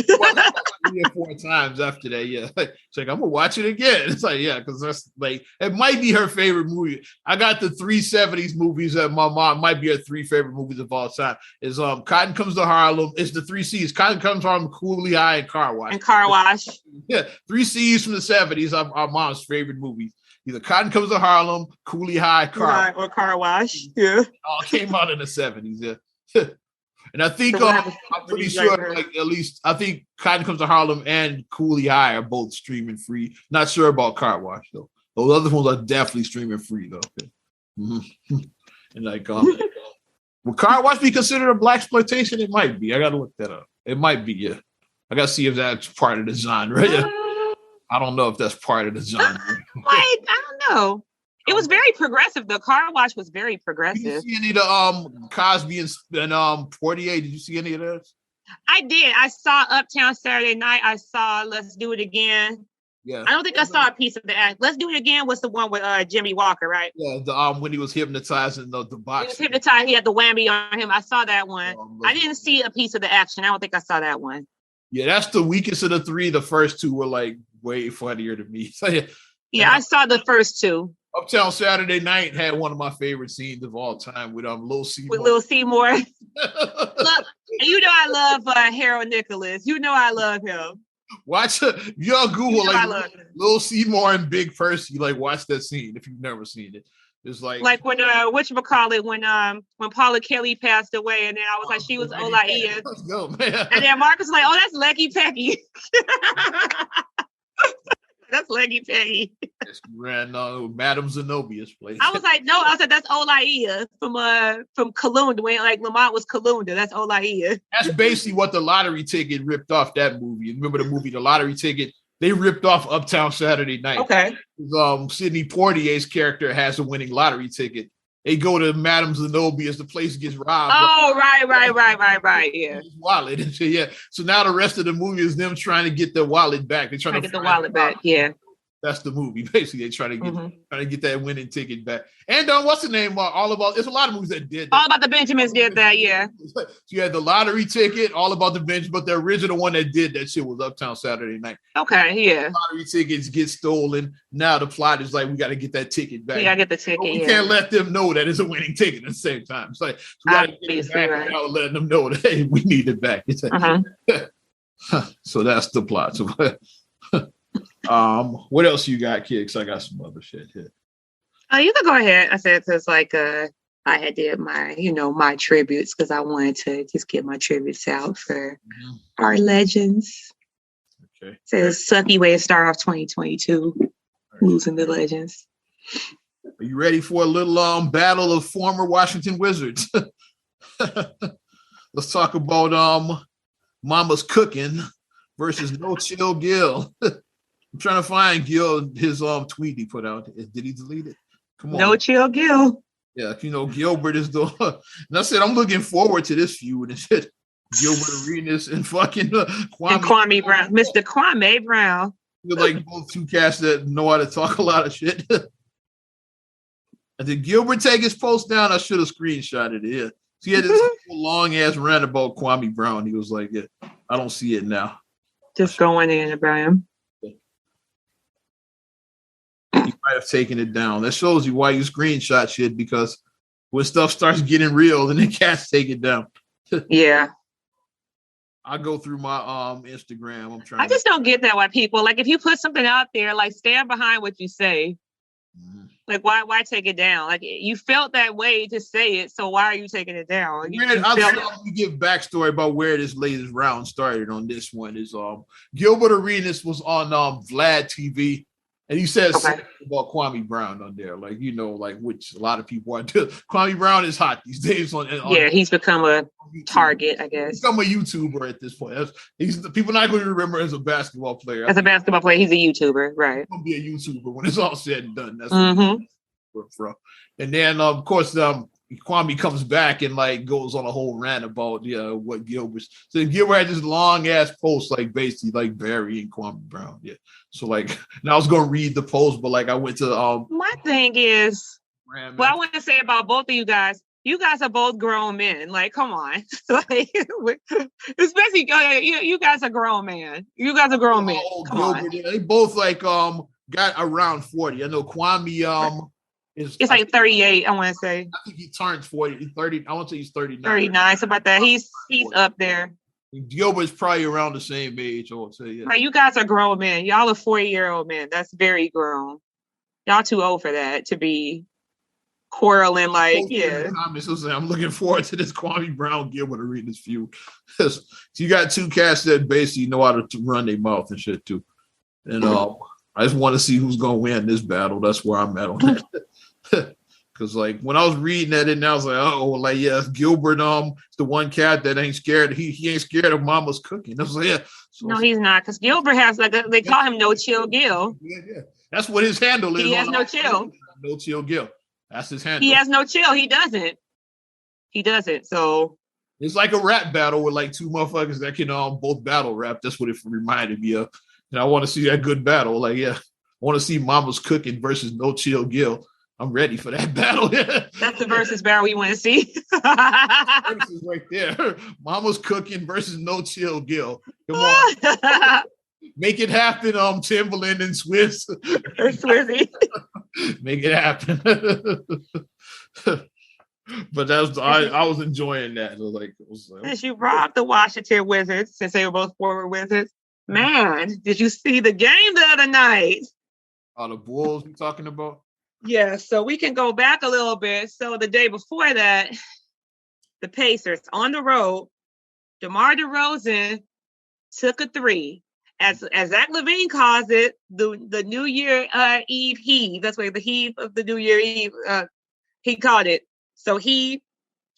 3 or 4 times after that. Yeah. It's like I'm gonna watch it again. It's like because that's like it might be her favorite movie. I got the 370s movies that my mom might be her 3 favorite movies of all time. Is Cotton Comes to Harlem. It's the 3 C's. Cotton Comes to Harlem, Cooley High, and Car Wash. Yeah, 3 C's from the 70s are our mom's favorite movies. Either Cotton Comes to Harlem, Cooley High, Car Wash. Yeah. All came out in the 70s. Yeah. And I think I'm pretty sure, like at least I think Cotton Comes to Harlem and Cooley High are both streaming free. Not sure about Car Wash though. Those other ones are definitely streaming free though. Okay. Mm-hmm. And like, will Car Wash be considered a blaxploitation? It might be. I gotta look that up. It might be. Yeah. I gotta see if that's part of the genre. Yeah. I don't know if that's part of the genre. I don't know. It was very progressive. The car wash was very Did you progressive. see any of the Cosby and Portier? Did you see any of those? I did. I saw Uptown Saturday Night. I saw Let's Do It Again. Yeah. I don't think I saw a piece of the act. Let's Do It Again was the one with Jimmy Walker, right? Yeah, when he was hypnotizing the box. He was hypnotized. He had the whammy on him. I saw that one. I didn't see a piece of the action. I don't think I saw that one. Yeah, that's the weakest of the three. The first two were like way funnier to me. So, yeah, I saw the first two. Uptown Saturday Night had one of my favorite scenes of all time with Lil Seymour. With Lil Seymour. Look, you know I love Harold Nicholas. You know I love him. Watch y'all Google Lil Seymour and Big Percy. Like watch that scene if you've never seen it. It's like when whatchamacallit, when Paula Kelly passed away, and then I was like, she was Olaia. Let's go, man. And then Marcus was like, oh, that's Leggy Peggy. That's Leggy Peggy. Madame Zenobia's place. I was like, no, I said that's Olaia from Kalunda. When like Lamont was Kalunda, that's Olaia. That's basically what The Lottery Ticket ripped off that movie. Remember the movie The Lottery Ticket? They ripped off Uptown Saturday Night. Okay. Sidney Poitier's character has a winning lottery ticket. They go to Madame Zenobia's, the place gets robbed. Oh, right. Yeah. Wallet. Yeah. So now the rest of the movie is them trying to get their wallet back. They're trying to get the wallet back. Yeah. That's the movie. Basically, they trying to get that winning ticket back. And what's the name? There's a lot of movies that did that. All About the Benjamins did that, yeah. So you had The Lottery Ticket, All About the Benjamins, but the original one that did that shit was Uptown Saturday Night. Okay, yeah. The lottery tickets get stolen. Now the plot is like, we got to get that ticket back. We got to get the ticket, we can't let them know that it's a winning ticket at the same time. It's like, we got to get it back without letting them know that, hey, we need it back. It's like, so that's the plot. So, what else you got, Kicks? I got some other shit here. You can go ahead. I said because I had did my my tributes because I wanted to just get my tributes out for our legends. Okay. So it's a sucky way to start off 2022, losing the legends. Are you ready for a little battle of former Washington Wizards? Let's talk about Mama's Cooking versus No Chill Gil. I'm trying to find Gil, his tweet he put out. Did he delete it? Come on. No Chill Gil. Yeah, Gilbert is the and I said I'm looking forward to this feud and shit. Gilbert Arenas and fucking Kwame Brown. Mr. Kwame Brown. You're like both two cats that know how to talk a lot of shit. And did Gilbert take his post down? I should have screenshotted it. Yeah. So he had this long ass rant about Kwame Brown. He was like, yeah, I don't see it now. Just going in about him. You might have taken it down. That shows you why you screenshot shit, because when stuff starts getting real, then the cats take it down. Yeah. I go through my Instagram. I just don't get that why people like if you put something out there, like stand behind what you say. Mm-hmm. Like why take it down? Like you felt that way to say it, so why are you taking it down? I'll give backstory about where this latest round started on this one. Is Gilbert Arenas was on Vlad TV. And he says about Kwame Brown on there, like, which a lot of people are doing. Kwame Brown is hot these days. He's become a target, I guess. He's become a YouTuber at this point. People not going to remember as a basketball player. As a basketball player, he's a YouTuber, right? He's going to be a YouTuber when it's all said and done. That's where we're from. And then, of course, Kwame comes back and goes on a whole rant about what Gilbert. So Gilbert had this long ass post, basically burying Kwame Brown. Yeah. So and I was gonna read the post, but I went to my thing is what I want to say about both of you guys. You guys are both grown men. Come on. Especially you guys are grown man. You guys are grown men. Come on. They both got around 40. I know Kwame it's 38, I want to say. I think he turns 40. He's 30. I want to say he's 39. 39, so about that. He's up there. Gilbert's probably around the same age, I would say. Yeah. Right, you guys are grown men. Y'all are 40-year-old men. That's very grown. Y'all too old for that to be quarreling I'm looking forward to this Kwame Brown Gilbert Arenas feud. So you got two cats that basically know how to run their mouth and shit too. And I just want to see who's gonna win this battle. That's where I'm at on that. Because when I was reading that, and I was like, Gilbert, it's the one cat that ain't scared. He ain't scared of Mama's Cooking. I was like, yeah. So, no, he's not, because Gilbert has they call him No Chill Gil. Yeah. That's what his handle is. He has no chill. No Chill Gil. That's his handle. He has no chill. He doesn't. So it's like a rap battle with like two motherfuckers that can both battle rap. That's what it reminded me of. And I want to see that good battle. Like, yeah, I want to see Mama's Cooking versus No Chill Gil. I'm ready for that battle. That's the versus battle we want to see. Versus right there. Mama's Cooking versus No Chill Gil. Come on. Make it happen, Timbaland and Swizz. Swizzy. Make it happen. But I was enjoying that. It was like Since you brought up the Washington Wizards, since they were both former Wizards, man, did you see the game the other night? The Bulls you talking about? Yeah, so we can go back a little bit. So the day before that, the Pacers on the road, DeMar DeRozan took a three. As Zach LaVine calls it, the New Year Eve heave. That's why the heave of the New Year Eve, he called it. So he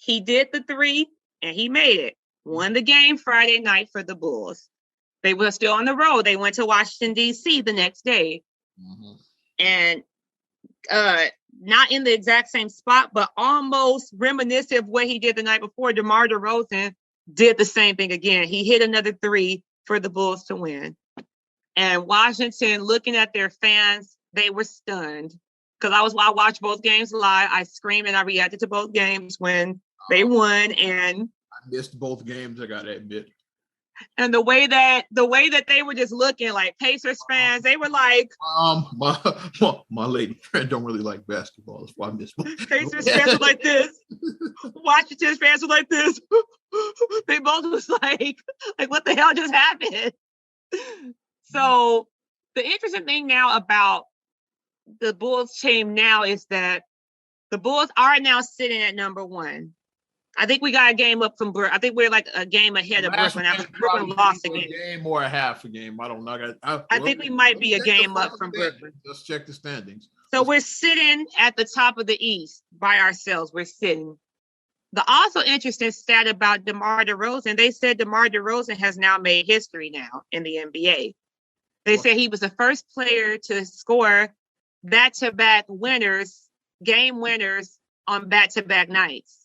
did the three and he made it. Won the game Friday night for the Bulls. They were still on the road. They went to Washington, D.C. the next day. Mm-hmm. And not in the exact same spot, but almost reminiscent of what he did the night before. DeMar DeRozan did the same thing again. He hit another three for the Bulls to win. And Washington, looking at their fans, they were stunned. Because I watched both games live. I screamed and I reacted to both games when they won. And I missed both games, I gotta admit. And the way that they were just looking like Pacers fans, they were like, my lady friend don't really like basketball. That's why I miss Pacers fans were like this. Washington fans were like this. They both was like what the hell just happened? So the interesting thing now about the Bulls team now is that the Bulls are now sitting at number one. I think we got a game up from Brooklyn. I think we're like a game ahead of Brooklyn. Brooklyn lost again. A game or a half a game. I don't know. I think we might be a game up from Brooklyn. Let's check the standings. So we're sitting at the top of the East by ourselves. We're sitting. The also interesting stat about DeMar DeRozan, they said DeMar DeRozan has now made history now in the NBA. They said he was the first player to score back-to-back game winners on back-to-back nights.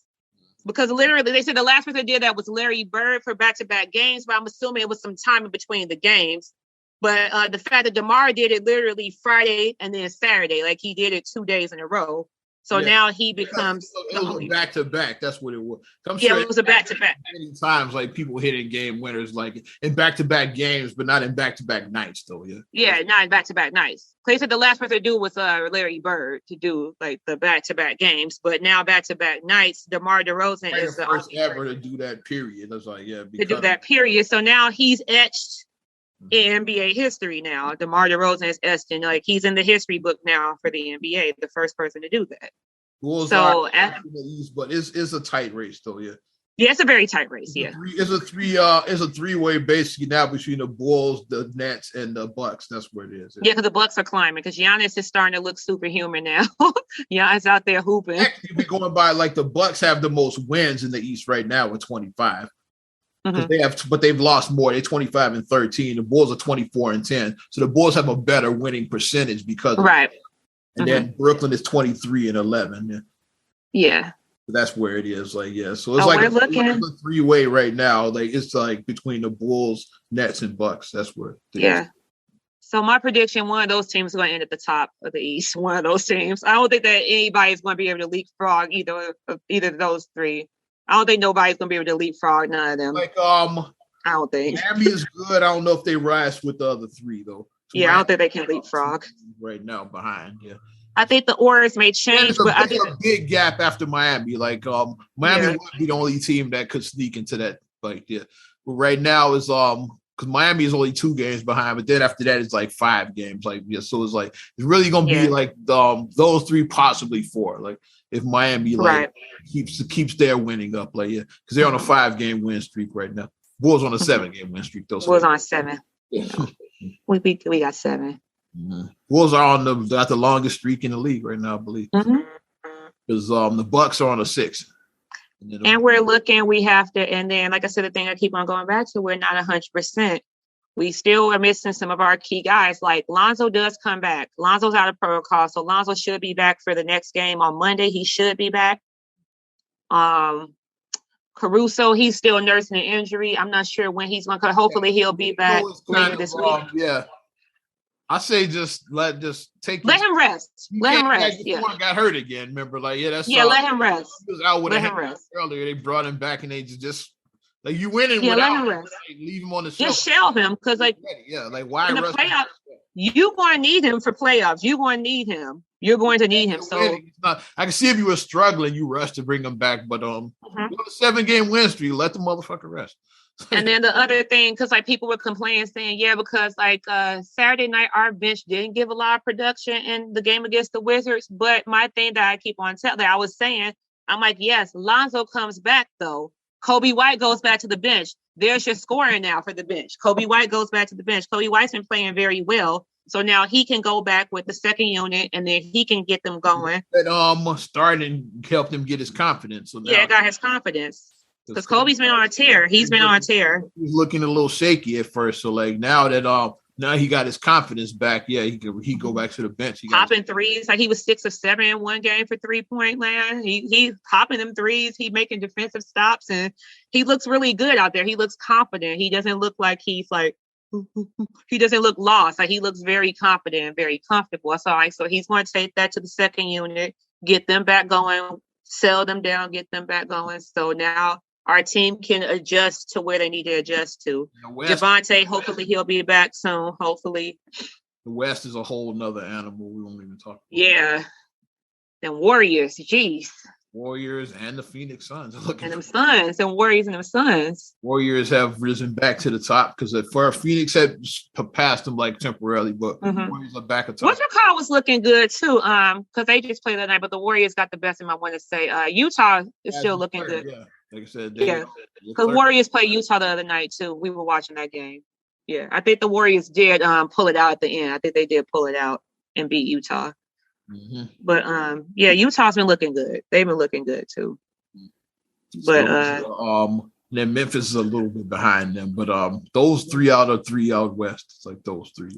Because literally, they said the last person that did that was Larry Bird for back-to-back games, but I'm assuming it was some time in between the games. But the fact that DeMar did it literally Friday and then Saturday, like he did it 2 days in a row. So now he becomes... It was a back-to-back. That's what it was. It was a back-to-back. Many times, like, people hitting game winners, like, in back-to-back games, but not in back-to-back nights, though, yeah? Yeah, not in back-to-back nights. Clay said the last person to do was Larry Bird to do, like, the back-to-back games, but now back-to-back nights, DeMar DeRozan is the first ever to do that, period. That's like, yeah. To do that, period. So now he's etched in NBA history now. DeMar DeRozan is etched in, like, he's in the history book now for the NBA, the first person to do that. Bulls so in the East, but it's a tight race though, yeah. Yeah, it's a very tight race, It's a three-way basically now between the Bulls, the Nets, and the Bucks. That's where it is. Yeah, because the Bucks are climbing because Giannis is starting to look superhuman now. Giannis out there hooping. Actually, we're going by like the Bucks have the most wins in the East right now with 25. But they've lost more. They're 25-13. The Bulls are 24-10. So the Bulls have a better winning percentage because of right. And then Brooklyn is 23-11. Yeah. That's where it is. Like, yeah. So it's like a three-way right now. Like it's like between the Bulls, Nets, and Bucks. That's where it is. So my prediction, one of those teams is going to end at the top of the East. One of those teams. I don't think that anybody's going to be able to leapfrog either of those three. I don't think nobody's going to be able to leapfrog none of them. Like I don't think. Miami is good. I don't know if they rise with the other three though. So I don't think they can leapfrog right now behind. Yeah, I think the orders may change, but I think a big gap after Miami. Like Miami would be the only team that could sneak into that. Like but right now is because Miami is only 2 games behind, but then after that it's like 5 games. Like so it's like it's really gonna be like those 3, possibly 4. Like if Miami keeps their winning up, like because they're on a 5-game win streak right now. Bulls on a 7-game win streak though. Bulls on 7. Yeah. We got 7. Mm-hmm. Bulls are got the longest streak in the league right now, I believe. Because the Bucks are on a 6. And we're looking. We have to. And then, like I said, the thing I keep on going back to, we're not 100%. we still are missing some of our key guys. Like Lonzo does come back. Lonzo's out of protocol, so Lonzo should be back for the next game on Monday. He should be back. Caruso, he's still nursing an injury. I'm not sure when he's going to come. Hopefully he'll be back later this week. Yeah. I say just let him rest. Let him rest. Yeah. Got hurt again. Remember, like let him rest. He was out with let him rest. Earlier, they brought him back and they just like you winning. Yeah, let him rest. Like, leave him on the shelf. Just shelve him because like why in the playoffs? You're going to need him for playoffs. You're going to need him. You're going to need him. So I can see if you were struggling, you rushed to bring him back, but on a 7-game win streak, let the motherfucker rest. And then the other thing, because like people were complaining, saying, because like Saturday night, our bench didn't give a lot of production in the game against the Wizards. But my thing that I keep on telling, I was saying, I'm like, yes, Lonzo comes back though. Kobe White goes back to the bench. There's your scoring now for the bench. Kobe White goes back to the bench. Kobe White's been playing very well. So now he can go back with the second unit and then he can get them going. And starting helped him get his confidence. So now, got his confidence. Because Kobe's been on a tear. He's been on a tear. He was looking a little shaky at first. So like now that now he got his confidence back, he go back to the bench. He popping threes. Like he was 6 of 7 in one game for 3-point land. He's popping them threes. He making defensive stops and he looks really good out there. He looks confident. He doesn't look like he's like he doesn't look lost. Like he looks very confident, very comfortable. So he's going to take that to the second unit, get them back going, sell them down, get them back going. So now our team can adjust to where they need to adjust to. Javonte, hopefully he'll be back soon. Hopefully. The West is a whole nother animal. We won't even talk about. Yeah. And Warriors, geez. Warriors and the Phoenix Suns. And them Suns, and Warriors and them Suns. Warriors have risen back to the top because for Phoenix had passed them like temporarily, but Warriors are back at top. What's your call was looking good too, because they just played that night, but the Warriors got the best of them, I want to say. Utah is still looking good. Yeah, like I said, because Warriors played Utah the other night too. We were watching that game. Yeah, I think the Warriors did pull it out at the end. I think they did pull it out and beat Utah. Mm-hmm. But Utah's been looking good. They've been looking good too. But then Memphis is a little bit behind them. But those 3 out west. It's like those 3.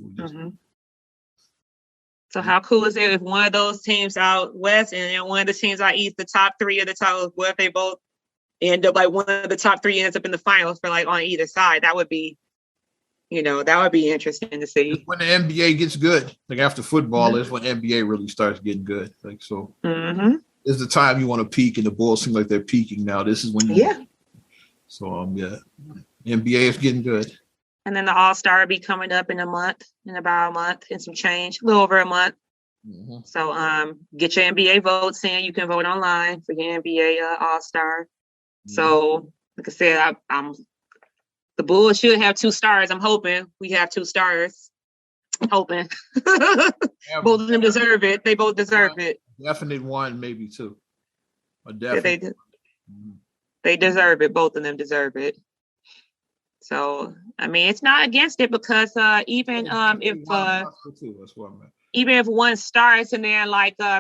So how cool is it if one of those teams out west and then one of the teams out east, the top 3 of the top, what if they both end up like one of the top 3 ends up in the finals for like on either side? That would be, that would be interesting to see. When the NBA gets good, like after football, is when NBA really starts getting good. Like so, this is the time you want to peak, and the Bulls seem like they're peaking now. This is when So NBA is getting good. And then the All-Star will be coming up in about a month and some change, a little over a month. So get your NBA votes in. You can vote online for your NBA All-Star. So like I said, the Bulls should have 2 stars. I'm hoping we have 2 stars. I'm hoping. Both of them deserve it. They both deserve it. Definite 1, maybe 2. Definitely. They deserve it. Both of them deserve it. So, I mean, it's not against it because even if one starts and then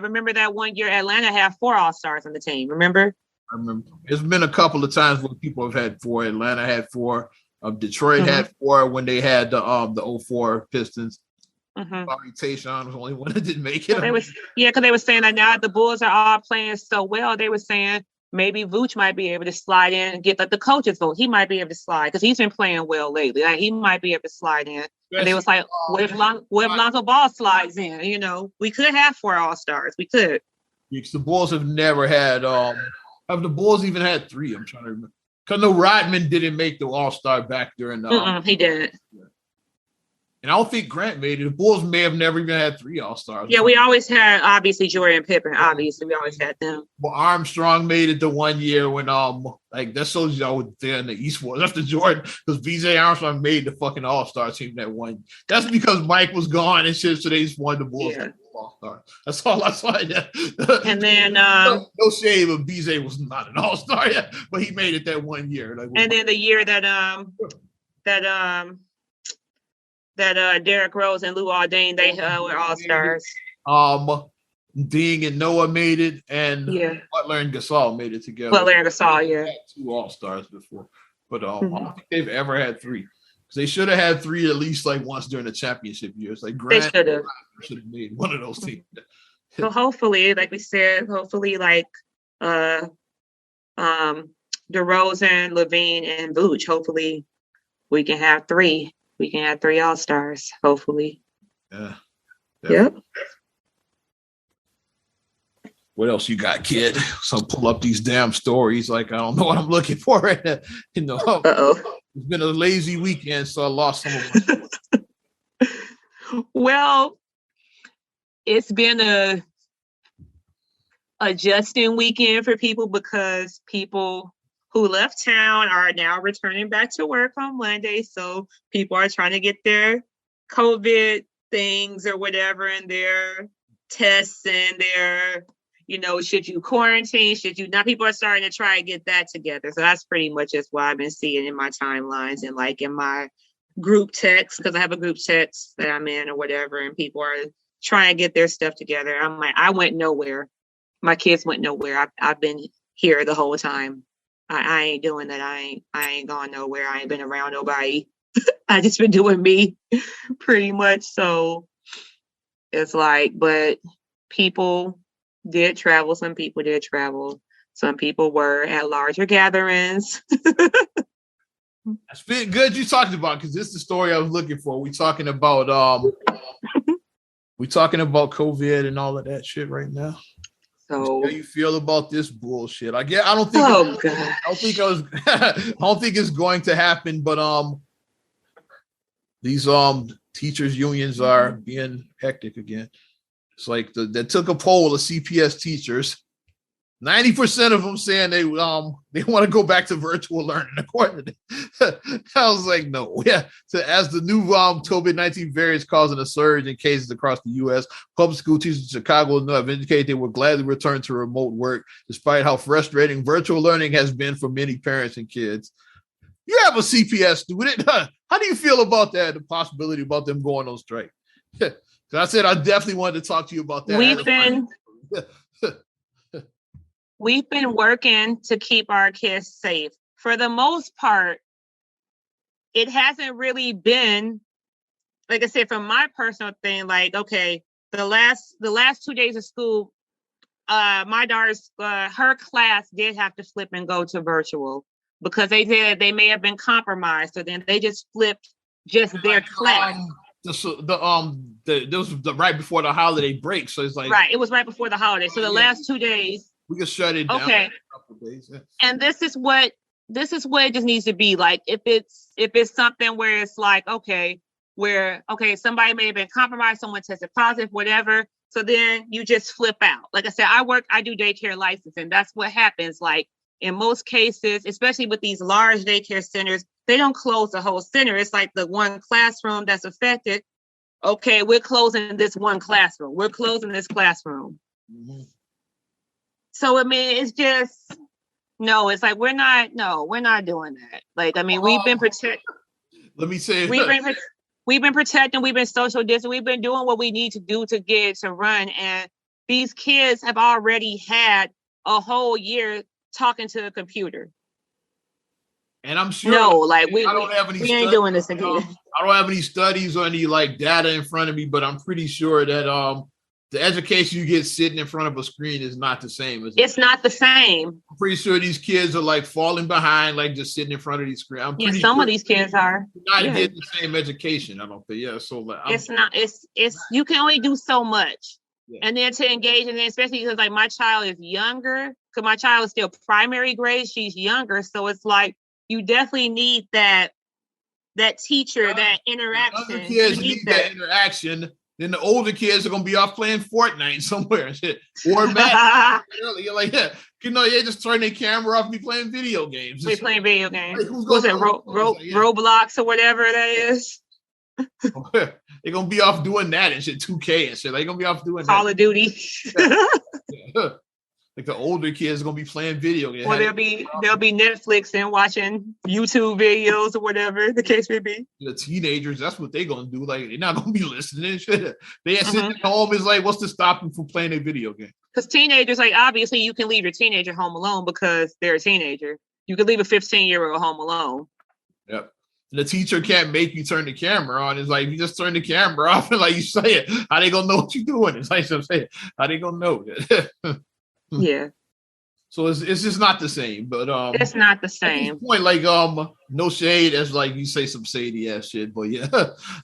remember that one year Atlanta had 4 All-Stars on the team, remember? I remember. It's been a couple of times when people have had 4. Atlanta had 4. Detroit had 4 when they had the 04 Pistons. Sorry, Tayshaun was the only one that didn't make it. Because they were saying that now the Bulls are all playing so well. They were saying maybe Vooch might be able to slide in and get the coaches vote. He might be able to slide because he's been playing well lately. Like he might be able to slide in. And they was like, what if Lonzo Ball slides in? We could have 4 All-Stars. We could. Because the Bulls have never had. Have the Bulls even had 3? I'm trying to remember. Because Rodman didn't make the All-Star back during the. He didn't. And I don't think Grant made it. The Bulls may have never even had 3 All-Stars. Yeah, we always had, obviously, Jordan and Pippen. Obviously, we always had them. Well, Armstrong made it the one year when, that shows you how there in the East was. After Jordan, because B.J. Armstrong made the fucking All-Star team that one. That's because Mike was gone and shit, so they just wanted the Bulls to All-Star. That's all I saw. And then... no shame, but B.J. was not an All-Star yet, but he made it that one year. And then the year that Derrick Rose and Lou Aldain, they were All-Stars. Ding and Noah made it, and Butler and Gasol made it together. Butler and Gasol, yeah. Had 2 All-Stars before, but I don't think they've ever had 3. They should have had 3 at least like once during the championship years. Like They Grant should have made one of those teams. So hopefully, like we said, hopefully like DeRozan, Levine, and Vooch. Hopefully we can have 3. We can have 3 All-Stars, hopefully. Yeah. Yep. What else you got, kid? So pull up these damn stories. Like, I don't know what I'm looking for right now. You know, it's been a lazy weekend, so I lost some of my. Well, it's been a adjusting weekend for people because people who left town are now returning back to work on Monday. So people are trying to get their COVID things or whatever and their tests and their, should you quarantine? Should you not? People are starting to try and get that together. So that's pretty much just what I've been seeing in my timelines and like in my group text, because I have a group text that I'm in or whatever, and people are trying to get their stuff together. I'm like, I went nowhere. My kids went nowhere. I've been here the whole time. I ain't doing that. I ain't gone nowhere. I ain't been around nobody. I just been doing me pretty much. So it's like, but people did travel. Some people did travel. Some people were at larger gatherings. That's been good you talked about, because this is the story I was looking for. We talking about COVID and all of that shit right now. So how you feel about this bullshit? I don't think it's going to happen, but these teachers unions are being hectic again. It's like they took a poll of CPS teachers. 90% of them saying they want to go back to virtual learning. According to them. I was like, no. Yeah. So as the new COVID-19 variant causing a surge in cases across the U.S., public school teachers in Chicago have indicated they would gladly return to remote work, despite how frustrating virtual learning has been for many parents and kids. You have a CPS student. How do you feel about that? The possibility about them going on strike? So I said I definitely wanted to talk to you about that. We've been working to keep our kids safe. For the most part, it hasn't really been, like I said, from my personal thing, like, okay, the last 2 days of school, my daughter's, her class did have to flip and go to virtual because they said they may have been compromised. So then they just flipped just their class. This was right before the holiday break. So it's like, right. It was right before the holiday. So the last 2 days, we can shut it down. Okay. In a couple of days. Yeah. And this is what it just needs to be. Like if it's something where it's like, somebody may have been compromised, someone tested positive, whatever. So then you just flip out. Like I said, I do daycare licensing. That's what happens. Like in most cases, especially with these large daycare centers, they don't close the whole center. It's like the one classroom that's affected. Okay, we're closing this one classroom. We're closing this classroom. Mm-hmm. So, I mean, it's just, no, it's like, we're not doing that. Like, I mean, we've been protecting. Let me say, we've been protecting, we've been social distancing, we've been doing what we need to do to get to run. And these kids have already had a whole year talking to a computer. And I'm sure we ain't doing this again. I don't have any studies or any like data in front of me, but I'm pretty sure that the education you get sitting in front of a screen is not the same. It's not the same. I'm pretty sure these kids are like falling behind, like just sitting in front of these screens. Some of these kids are not getting the same education. I don't think. Yeah, so like, it's you can only do so much, and then to engage, and then especially because like my child is younger, because my child is still primary grade, she's younger, so it's like you definitely need that teacher, that interaction. Other kids need that interaction. Then the older kids are gonna be off playing Fortnite somewhere and shit. Or Madden. You're like, they just turn their camera off and be playing video games. We're playing video games. Like, what's it, Roblox or whatever that is? They're gonna be off doing that and shit, 2K and shit. They're gonna be off doing Call of Duty. Like the older kids are gonna be playing video games. Or they'll be Netflix and watching YouTube videos or whatever the case may be. The teenagers, that's what they're gonna do. Like they're not gonna be listening and shit. They sitting at home is like, what's to stop them from playing a video game? Because teenagers, like obviously you can leave your teenager home alone because they're a teenager. You can leave a 15-year-old home alone. Yep. The teacher can't make you turn the camera on. It's like you just turn the camera off and like you say it. How they gonna know what you're doing? It's like I'm saying. How they gonna know? Yeah. So it's just not the same. But it's not the at same. this point, like no shade as like you say some shady ass shit, but yeah,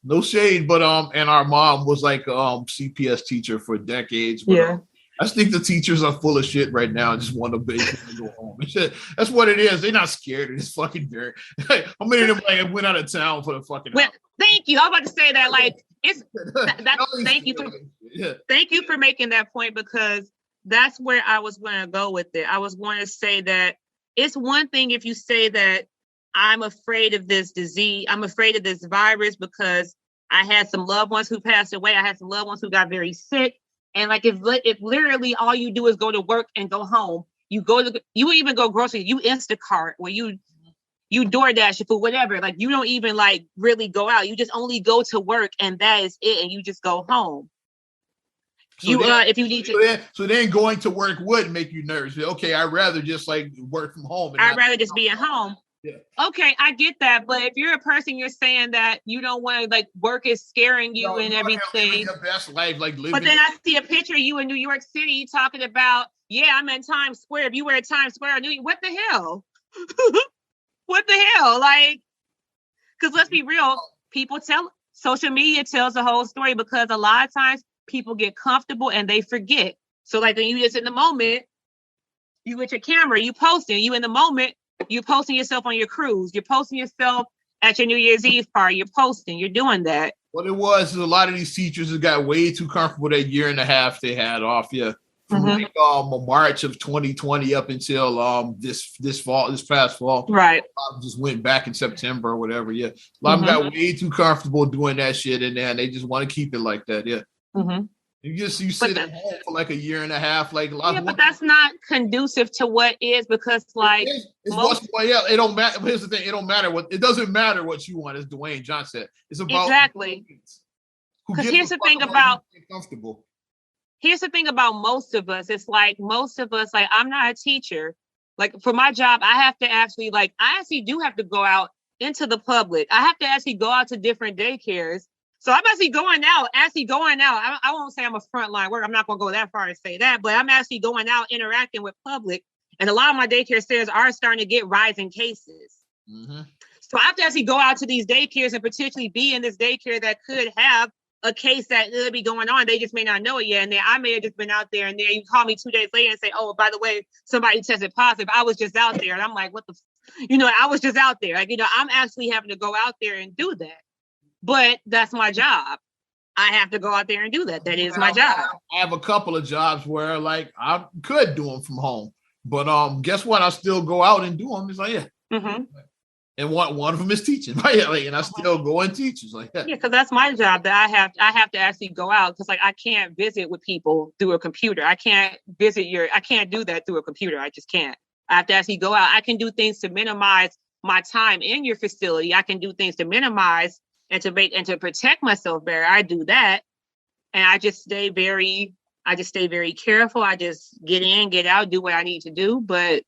no shade. But and our mom was like CPS teacher for decades. But, Yeah. I just think the teachers are full of shit right now and just want to basically go home. That's what it is. They're not scared of this fucking bear. How many of them like went out of town for the fucking Well, thank you. I was about to say that, like, it's thank you for making that point, because that's where I was going to go with it. I was going to say that it's one thing if you say that I'm afraid of this disease, I'm afraid of this virus because I had some loved ones who passed away. I had some loved ones who got very sick. And like if literally all you do is go to work and go home, you even go grocery, you Instacart, or you DoorDash your food, whatever. Like you don't even like really go out. You just only go to work and that is it, and you just go home. So if you need to, so then going to work would make you nervous. Okay, I'd rather just like work from home. I'd rather just be at home. Yeah. Okay, I get that, but if you're a person, you're saying that you don't want to, like, work is scaring you and everything. Your best life, like living. But then I see a picture of you in New York City talking about, yeah, I'm in Times Square. If you were at Times Square, what the hell? What the hell? Like, because let's be real, social media tells the whole story, because a lot of times people get comfortable and they forget. So like when you just in the moment, you with your camera, you posting, you in the moment. You're posting yourself on your cruise. You're posting yourself at your New Year's Eve party. You're posting. You're doing that. What it was is a lot of these teachers that got way too comfortable that year and a half they had off. Yeah, from like March of 2020 up until this past fall. Right. A lot of them just went back in September or whatever. Yeah, a lot of them got way too comfortable doing that shit, and then they just want to keep it like that. Yeah. You sit at home for like a year and a half, like a lot. Yeah, but that's not conducive to what is, because like it don't matter. Here's the thing: it doesn't matter what you want, as Dwayne Johnson said. It's about exactly. Because here's the thing about comfortable. Here's the thing about most of us. It's like most of us, like I'm not a teacher. Like for my job, I actually do have to go out into the public. I have to actually go out to different daycares. So I'm actually going out. I won't say I'm a frontline worker. I'm not going to go that far and say that, but I'm actually going out interacting with public. And a lot of my daycare centers are starting to get rising cases. So I have to actually go out to these daycares and potentially be in this daycare that could have a case that could be going on. They just may not know it yet. And then I may have just been out there, and then you call me 2 days later and say, oh, by the way, somebody tested positive. I was just out there. And I'm like, what the, I was just out there. Like, I'm actually having to go out there and do that. But that's my job. I have to go out there and do that. That is my job. I have a couple of jobs where like I could do them from home, but guess what? I still go out and do them. It's like, yeah. And one of them is teaching, right? And I still go and teach. It's like that. Yeah, because that's my job. That I have to actually go out, because like I can't visit with people through a computer. I can't do that through a computer. I just can't. I have to actually go out. I can do things to minimize my time in your facility. I can do things to minimize and to protect myself better. I do that. And I just stay very careful. I just get in, get out, do what I need to do. But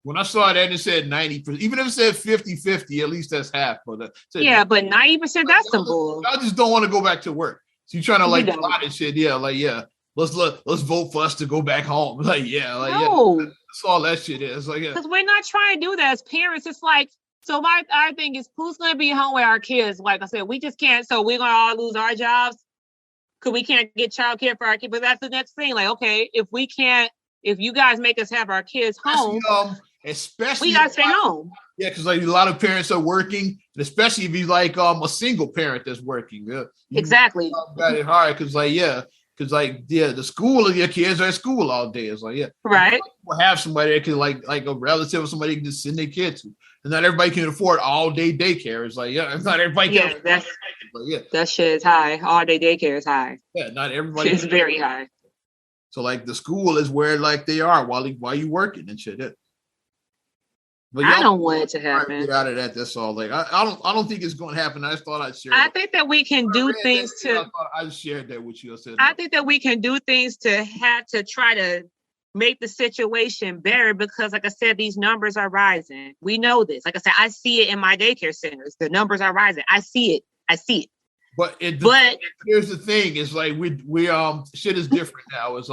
when I saw that, it said 90%. Even if it said 50-50, at least that's half. But 90%, that's some bull. I just don't want to go back to work. So you're trying to like plot and shit. Yeah, like, yeah, let's vote for us to go back home. Like, yeah, like, no. Yeah. That's all that shit is. Like, yeah. Because we're not trying to do that as parents. It's like, so our thing is, who's going to be home with our kids? Like I said, we just can't. So we're going to all lose our jobs because we can't get childcare for our kids. But that's the next thing. Like, okay, if you guys make us have our kids home, especially we got to stay home. Yeah, because like a lot of parents are working, and especially if you're like a single parent that's working. Exactly. Got it hard because the school of your kids are at school all day. It's like, yeah, right. We'll have somebody that can like a relative or somebody can just send their kid to. And not everybody can afford all day daycare. It's like, yeah, not everybody can afford it. But yeah. That shit is high. All day daycare is high. Yeah, not everybody. It's very high. So like the school is where like they are while you working and shit. Yeah. But I don't want it to happen. Get out of that. That's all. Like I don't think it's going to happen. I just thought I'd share. I think that we can do things to. I shared that with you. I think that we can do things to try to make the situation better because, like I said, these numbers are rising. We know this. Like I said, I see it in my daycare centers. The numbers are rising. I see it. But here's the thing: is like we shit is different now. Is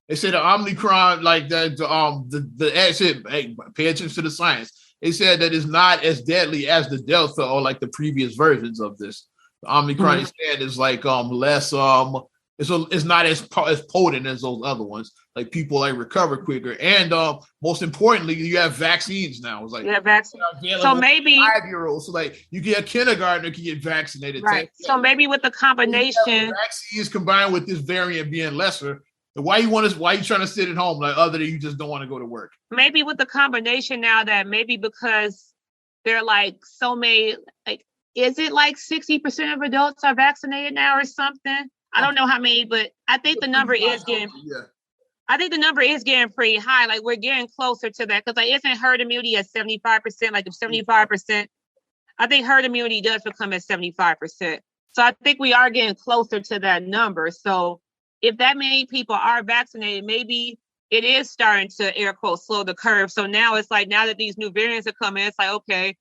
they say the Omicron, like hey, pay attention to the science. They said that it's not as deadly as the Delta or like the previous versions of this. The Omicron instead is like less it's not as potent as those other ones. Like people like recover quicker, and most importantly, you have vaccines now. It's like vaccines. So maybe 5-year-olds, so like you get a kindergartner can get vaccinated. Right. So maybe with the combination vaccines combined with this variant being lesser. Why you trying to sit at home like other than you just don't want to go to work? Maybe with the combination now that maybe because they're like so many, like, is it like 60% of adults are vaccinated now or something? I don't know how many, but I think the number is getting. Yeah. I think the number is getting pretty high. Like we're getting closer to that because like isn't herd immunity at 75%? Like if 75%, I think herd immunity does become at 75%. So I think we are getting closer to that number. So if that many people are vaccinated, maybe it is starting to air quotes slow the curve. So now it's like now that these new variants are coming, it's like okay,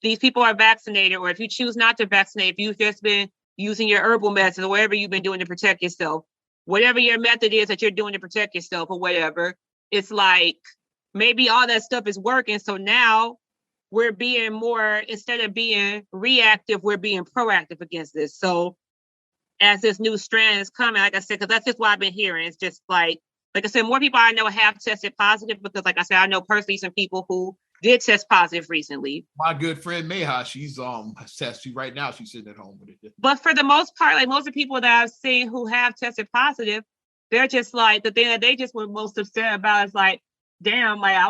these people are vaccinated, or if you choose not to vaccinate, if you've just been using your herbal medicine or whatever you've been doing to protect yourself, whatever your method is that you're doing to protect yourself or whatever, it's like maybe all that stuff is working. So now we're being more, instead of being reactive, we're being proactive against this. So as this new strand is coming, like I said, because that's just what I've been hearing. It's just like I said, more people I know have tested positive because like I said, I know personally some people who did test positive recently. My good friend Meha, she's tested right now. She's sitting at home with it. But for the most part, like most of the people that I've seen who have tested positive, they're just like the thing that they just were most upset about is like, damn, like I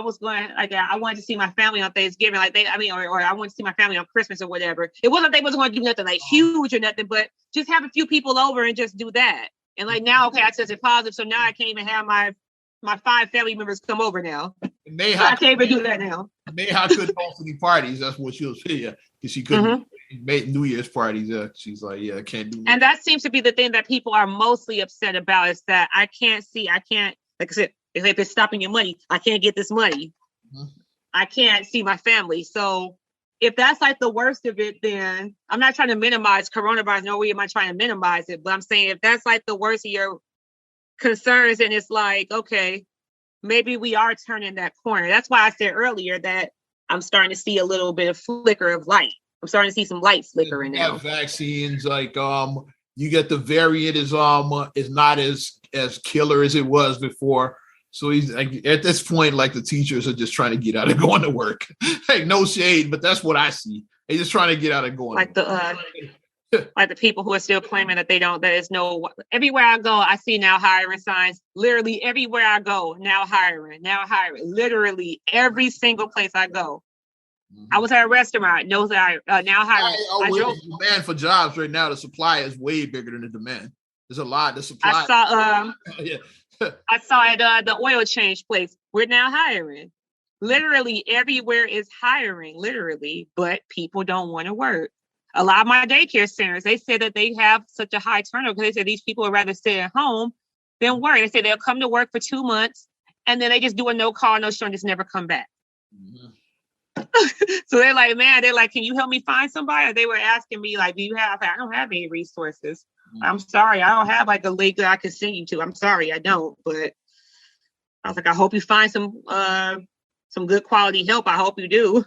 wanted to see my family on Thanksgiving, or I wanted to see my family on Christmas or whatever. It wasn't they wasn't going to do nothing like huge or nothing, but just have a few people over and just do that. And like now, okay, I tested positive, so now I can't even have my 5 family members come over now. Meha, I can't even do that now. Meha couldn't host any parties. That's what she was saying because she couldn't make New Year's parties. She's like, yeah, I can't do that. And that seems to be the thing that people are mostly upset about is that I can't, like I said, if it's stopping your money, I can't get this money. I can't see my family. So if that's like the worst of it, then I'm not trying to minimize coronavirus. No way am I trying to minimize it. But I'm saying if that's like the worst of your concerns, and it's like, okay, maybe we are turning that corner. That's why I said earlier that I'm starting to see a little bit of flicker of light. I'm starting to see some light flickering now. Vaccines, like you get the variant is not as killer as it was before. So he's like at this point, like the teachers are just trying to get out of going to work. Like no shade, but that's what I see. They're just trying to get out of going. Like like the people who are still claiming that everywhere I go, I see now hiring signs. Literally everywhere I go, now hiring. Literally every single place I go. I was at a restaurant, knows that now hiring. Demand for jobs right now, the supply is way bigger than the demand. There's a lot. The supply. I saw I saw at the oil change place. We're now hiring. Literally everywhere is hiring, literally, but people don't want to work. A lot of my daycare centers, they said that they have such a high turnover because they said these people would rather stay at home than work. They said they'll come to work for 2 months and then they just do a no call, no show and just never come back. So they're like, can you help me find somebody? Or they were asking me like, I don't have any resources. I'm sorry. I don't have like a link that I can send you to. I'm sorry. I don't, but I was like, I hope you find some good quality help. I hope you do.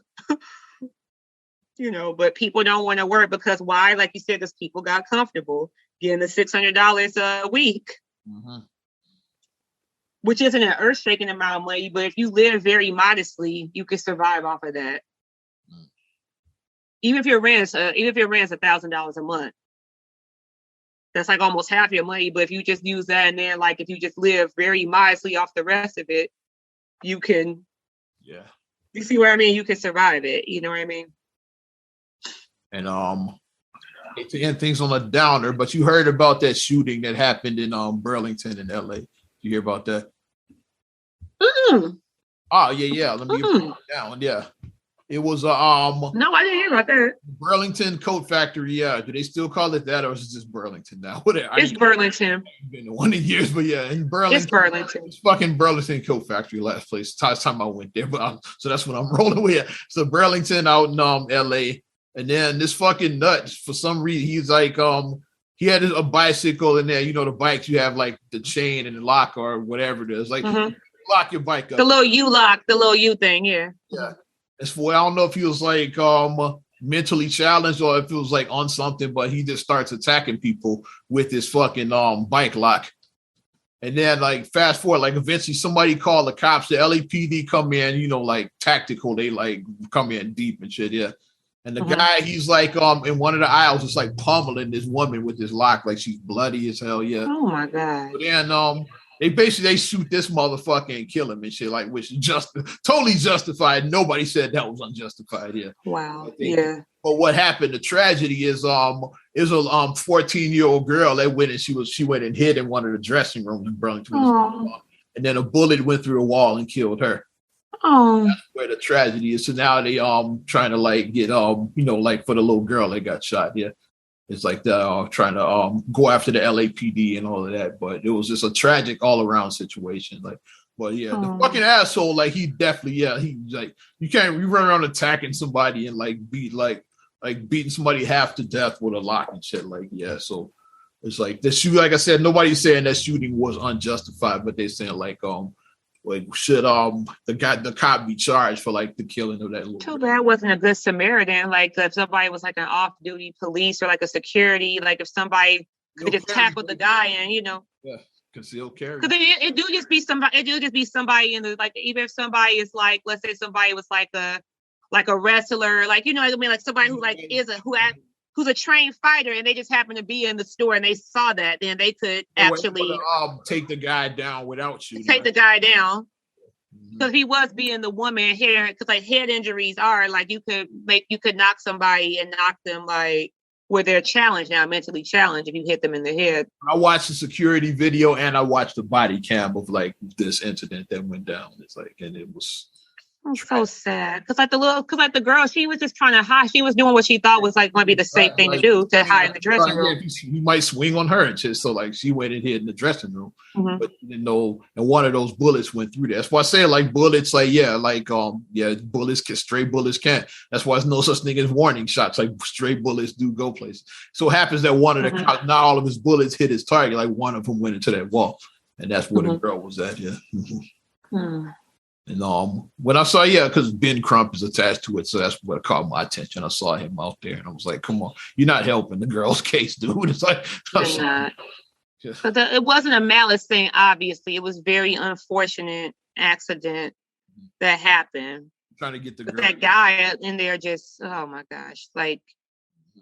But people don't want to work because why? Like you said, because people got comfortable getting the $600 a week, which isn't an earth-shaking amount of money. But if you live very modestly, you can survive off of that. Even if your rent's $1,000 a month, that's like almost half your money. But if you just use that, and then like if you just live very modestly off the rest of it, you can. Yeah. You see what I mean? You can survive it. You know what I mean? And to end things on a downer, but you heard about that shooting that happened in Burlington in LA. Did you hear about that? Oh yeah. Let me get it down. Yeah. It was No, I didn't hear about that. Burlington Coat Factory. Yeah, do they still call it that, or is it just Burlington now? Whatever. It's Burlington. Been to one of years, but yeah, in Burlington. It's Burlington. It's fucking Burlington Coat Factory. Last place. Last time I went there, but so that's what I'm rolling with. So Burlington out in L.A. And then this fucking nut, for some reason, he's like he had a bicycle in there. You know, the bikes you have like the chain and the lock or whatever it is. Like lock your bike up. The little U lock, the little U thing. Yeah. Yeah. It's for, I don't know if he was like mentally challenged or if it was like on something, but he just starts attacking people with his fucking bike lock. And then like fast forward, like eventually somebody called the cops. The LAPD come in, you know, like tactical. They like come in deep and shit. Yeah. And the guy, he's like in one of the aisles, just like pummeling this woman with this lock, like she's bloody as hell. Yeah. Oh my God. But then they shoot this motherfucker and kill him and shit, like, which is just totally justified. Nobody said that was unjustified. Yeah. Wow. Yeah. But what happened? The tragedy is a 14-year-old girl that went and she went and hid in one of the dressing rooms in Burlington, and then a bullet went through the wall and killed her. Oh, that's where the tragedy is. So now they trying to like get you know, like for the little girl that got shot. Yeah. It's like they're trying to go after the LAPD and all of that, but it was just a tragic all around situation. Like, but yeah, the fucking asshole, like he definitely, yeah, he like you run around attacking somebody and like beating somebody half to death with a lock and shit. Like, yeah, so it's like the shoot. Like I said, nobody's saying that shooting was unjustified, but they're saying like should the cop be charged for like the killing of that little too bad wasn't a good Samaritan. Like if somebody was like an off-duty police or like a security, like if somebody could just tackle the guy and you know, concealed carry. Because it do just be somebody in the, like, even if somebody is like, let's say somebody was like a wrestler, like, you know what I mean, like somebody who like who's a trained fighter and they just happen to be in the store and they saw that, then they could actually take the guy down without shooting. Take the guy down. Because he was being the woman here, because like head injuries are like you could knock somebody and knock them like where they're challenged now, mentally challenged if you hit them in the head. I watched the security video and I watched the body cam of like this incident that went down. It's like, and it was so sad because like the girl, she was just trying to hide. She was doing what she thought was like going to be the safe thing to do, to hide in the dressing room. He might swing on her and just so like she went and hid in the dressing room, but you know, and one of those bullets went through there. That's why I say like bullets, like stray bullets can't. That's why there's no such thing as warning shots. Like stray bullets do go places. So it happens that one of the not all of his bullets hit his target. Like one of them went into that wall, and that's where the girl was at. Yeah. And when I saw, because Ben Crump is attached to it, so that's what caught my attention. I saw him out there, and I was like, "Come on, you're not helping the girl's case, dude." It's like, it wasn't a malice thing. Obviously, it was very unfortunate accident that happened. Trying to get that guy in there, just oh my gosh, like.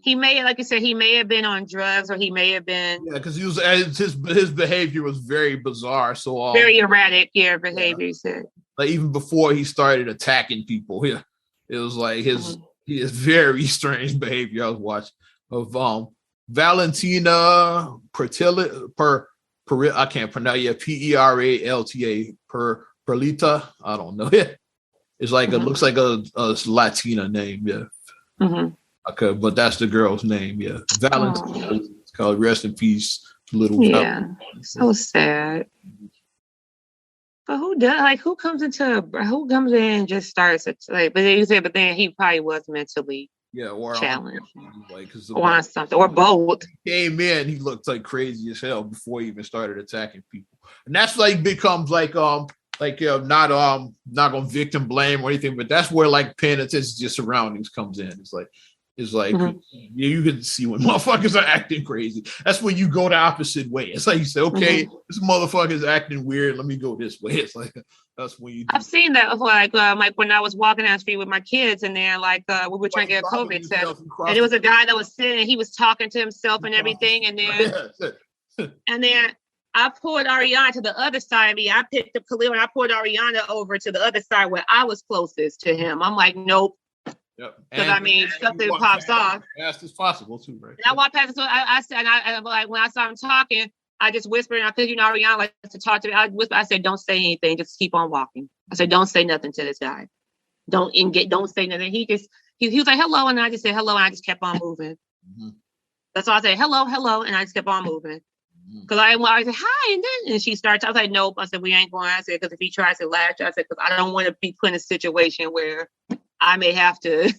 He may, like you said, he may have been on drugs, or he may have been. Yeah, because his behavior was very bizarre. So very erratic, behavior. He said. Like even before he started attacking people, it was like his very strange behavior. I was watching of Valentina I can't pronounce it. Peralta Perlita. I don't know. It's like it looks like a Latina name. Yeah. Okay, but that's the girl's name. Yeah, Valentina. It's called Rest in Peace, little. Yeah, so sad. But who comes in and just starts like? But you said, but then he probably was mentally challenged, like or something, or both. He came in, he looked like crazy as hell before he even started attacking people, and that's like becomes like not gonna victim blame or anything, but that's where like paying attention to your surroundings comes in. It's like you can see when motherfuckers are acting crazy. That's when you go the opposite way. It's like you say, okay, this motherfucker's acting weird. Let me go this way. It's like that's when you. I've seen that before. Like when I was walking down the street with my kids, and then we were trying to get a COVID test, and there was a guy that was sitting. He was talking to himself and everything, and then I pulled Ariana to the other side of me. I picked up Khalil and I pulled Ariana over to the other side where I was closest to him. I'm like, nope. Yep. Because something pops off. Fast as possible too, right? And I walked past. So I said, and I like when I saw him talking, I just whispered. And because Ariana likes to talk to me, I whispered. I said, "Don't say anything. Just keep on walking." I said, "Don't say nothing to this guy." don't say nothing. He was like, hello, and I just said hello, and I just kept on moving. Mm-hmm. That's all I said, hello, and I just kept on moving. Because I said, hi, and she started, I was like, nope. I said, we ain't going. I said, because if he tries to lash, I said, because I don't want to be put in a situation where I may have to,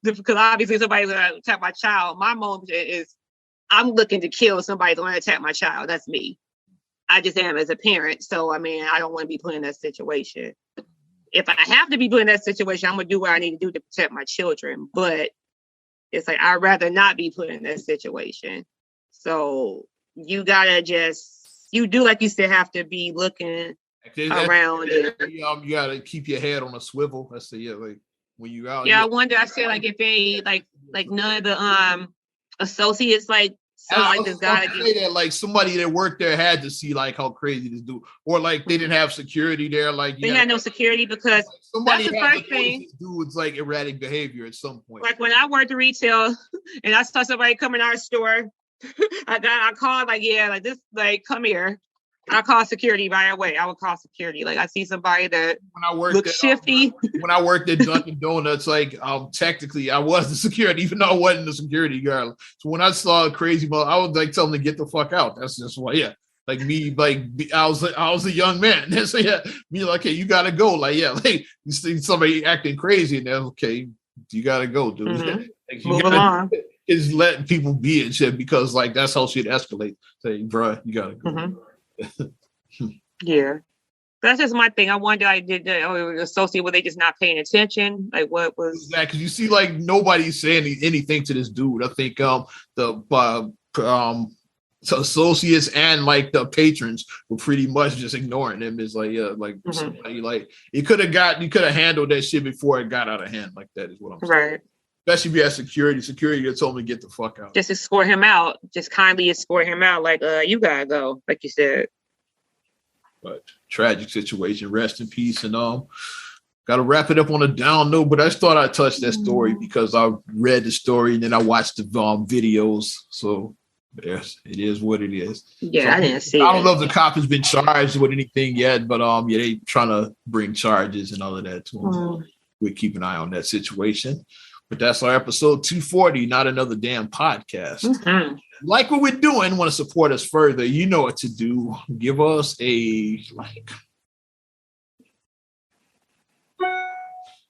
because obviously somebody's going to attack my child. My mom is, I'm looking to kill somebody that's going to attack my child. That's me. I just am as a parent. So, I mean, I don't want to be put in that situation. If I have to be put in that situation, I'm going to do what I need to do to protect my children. But it's like, I'd rather not be put in that situation. So you gotta you do, like you said, have to be looking around. You gotta keep your head on a swivel. That's like when you out. Yeah, I wonder. I feel like if they like none of the associates like this guy. That like somebody that worked there had to see like how crazy this dude, or like they didn't have security there. Like they had no security because somebody that's the first thing. This dude's like erratic behavior at some point. Like when I worked retail and I saw somebody come in our store. I called this, come here. I call security right away. I would call security. Like I see somebody that looks shifty. When I worked at Dunkin' Donuts, technically I was the security, even though I wasn't the security guard. So when I saw a crazy I would like tell them to get the fuck out. That's just why, yeah. Like me, I was a young man. So yeah, me like, hey, you gotta go. Like, yeah, like you see somebody acting crazy, and then okay, you gotta go, dude. Mm-hmm. Like, move along. Is letting people be and shit because like that's how shit escalates. Say, bro, you gotta go. Mm-hmm. Yeah, that's just my thing. I wonder, I did associate were they just not paying attention? Like what was that? Because you see, like nobody's saying anything to this dude. I think the associates and like the patrons were pretty much just ignoring him. It's like somebody like you could have handled that shit before it got out of hand. Like that is what I'm saying. Right. Especially if you had security that told me to get the fuck out. Just escort him out. Just kindly escort him out. Like, you gotta go, like you said. But tragic situation. Rest in peace. And gotta wrap it up on a down note. But I just thought I'd touch that story because I read the story and then I watched the videos. So yes, it is what it is. Yeah, so, I didn't see. I don't know if the cop has been charged with anything yet, but yeah, they trying to bring charges and all of that to him. We'll keep an eye on that situation. But that's our episode 240, Not Another Damn Podcast. Mm-hmm. Like what we're doing, want to support us further, you know what to do. Give us a like.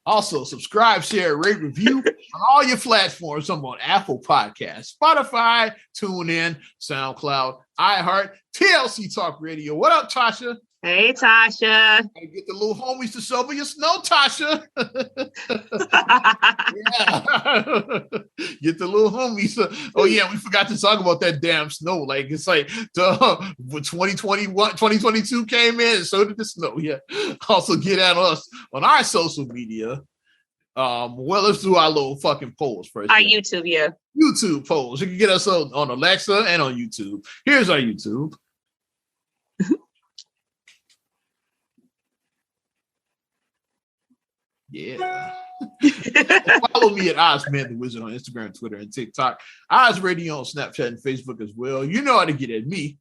Also, subscribe, share, rate, review on all your platforms. I'm on Apple Podcasts, Spotify, TuneIn, SoundCloud, iHeart, TLC Talk Radio. What up, Tasha? Hey, Tasha. Get the little homies to shovel your snow, Tasha. Get the little homies. Oh, yeah, we forgot to talk about that damn snow. Like, it's like 2022 came in, and so did the snow. Yeah. Also, get at us on our social media. Well, let's do our little fucking polls first. Our YouTube, yeah. YouTube polls. You can get us on Alexa and on YouTube. Here's our YouTube. Yeah. Follow me at Ozman the Wizard on Instagram, Twitter, and TikTok. Oz Radio on Snapchat and Facebook as well. You know how to get at me.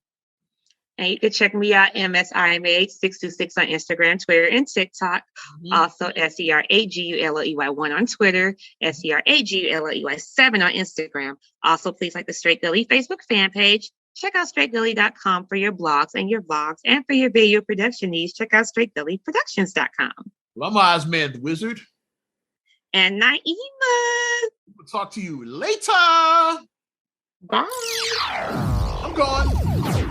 And you can check me out, MSIMA626 on Instagram, Twitter, and TikTok. Mm-hmm. Also, SERAGULEY1 on Twitter, SERAGULEY7 on Instagram. Also, please like the Straight Gully Facebook fan page. Check out straightgully.com for your blogs and your vlogs. And for your video production needs, check out straightgullyproductions.com. Well, I'm Ozman the Wizard. And Naima. We'll talk to you later. Bye. I'm gone.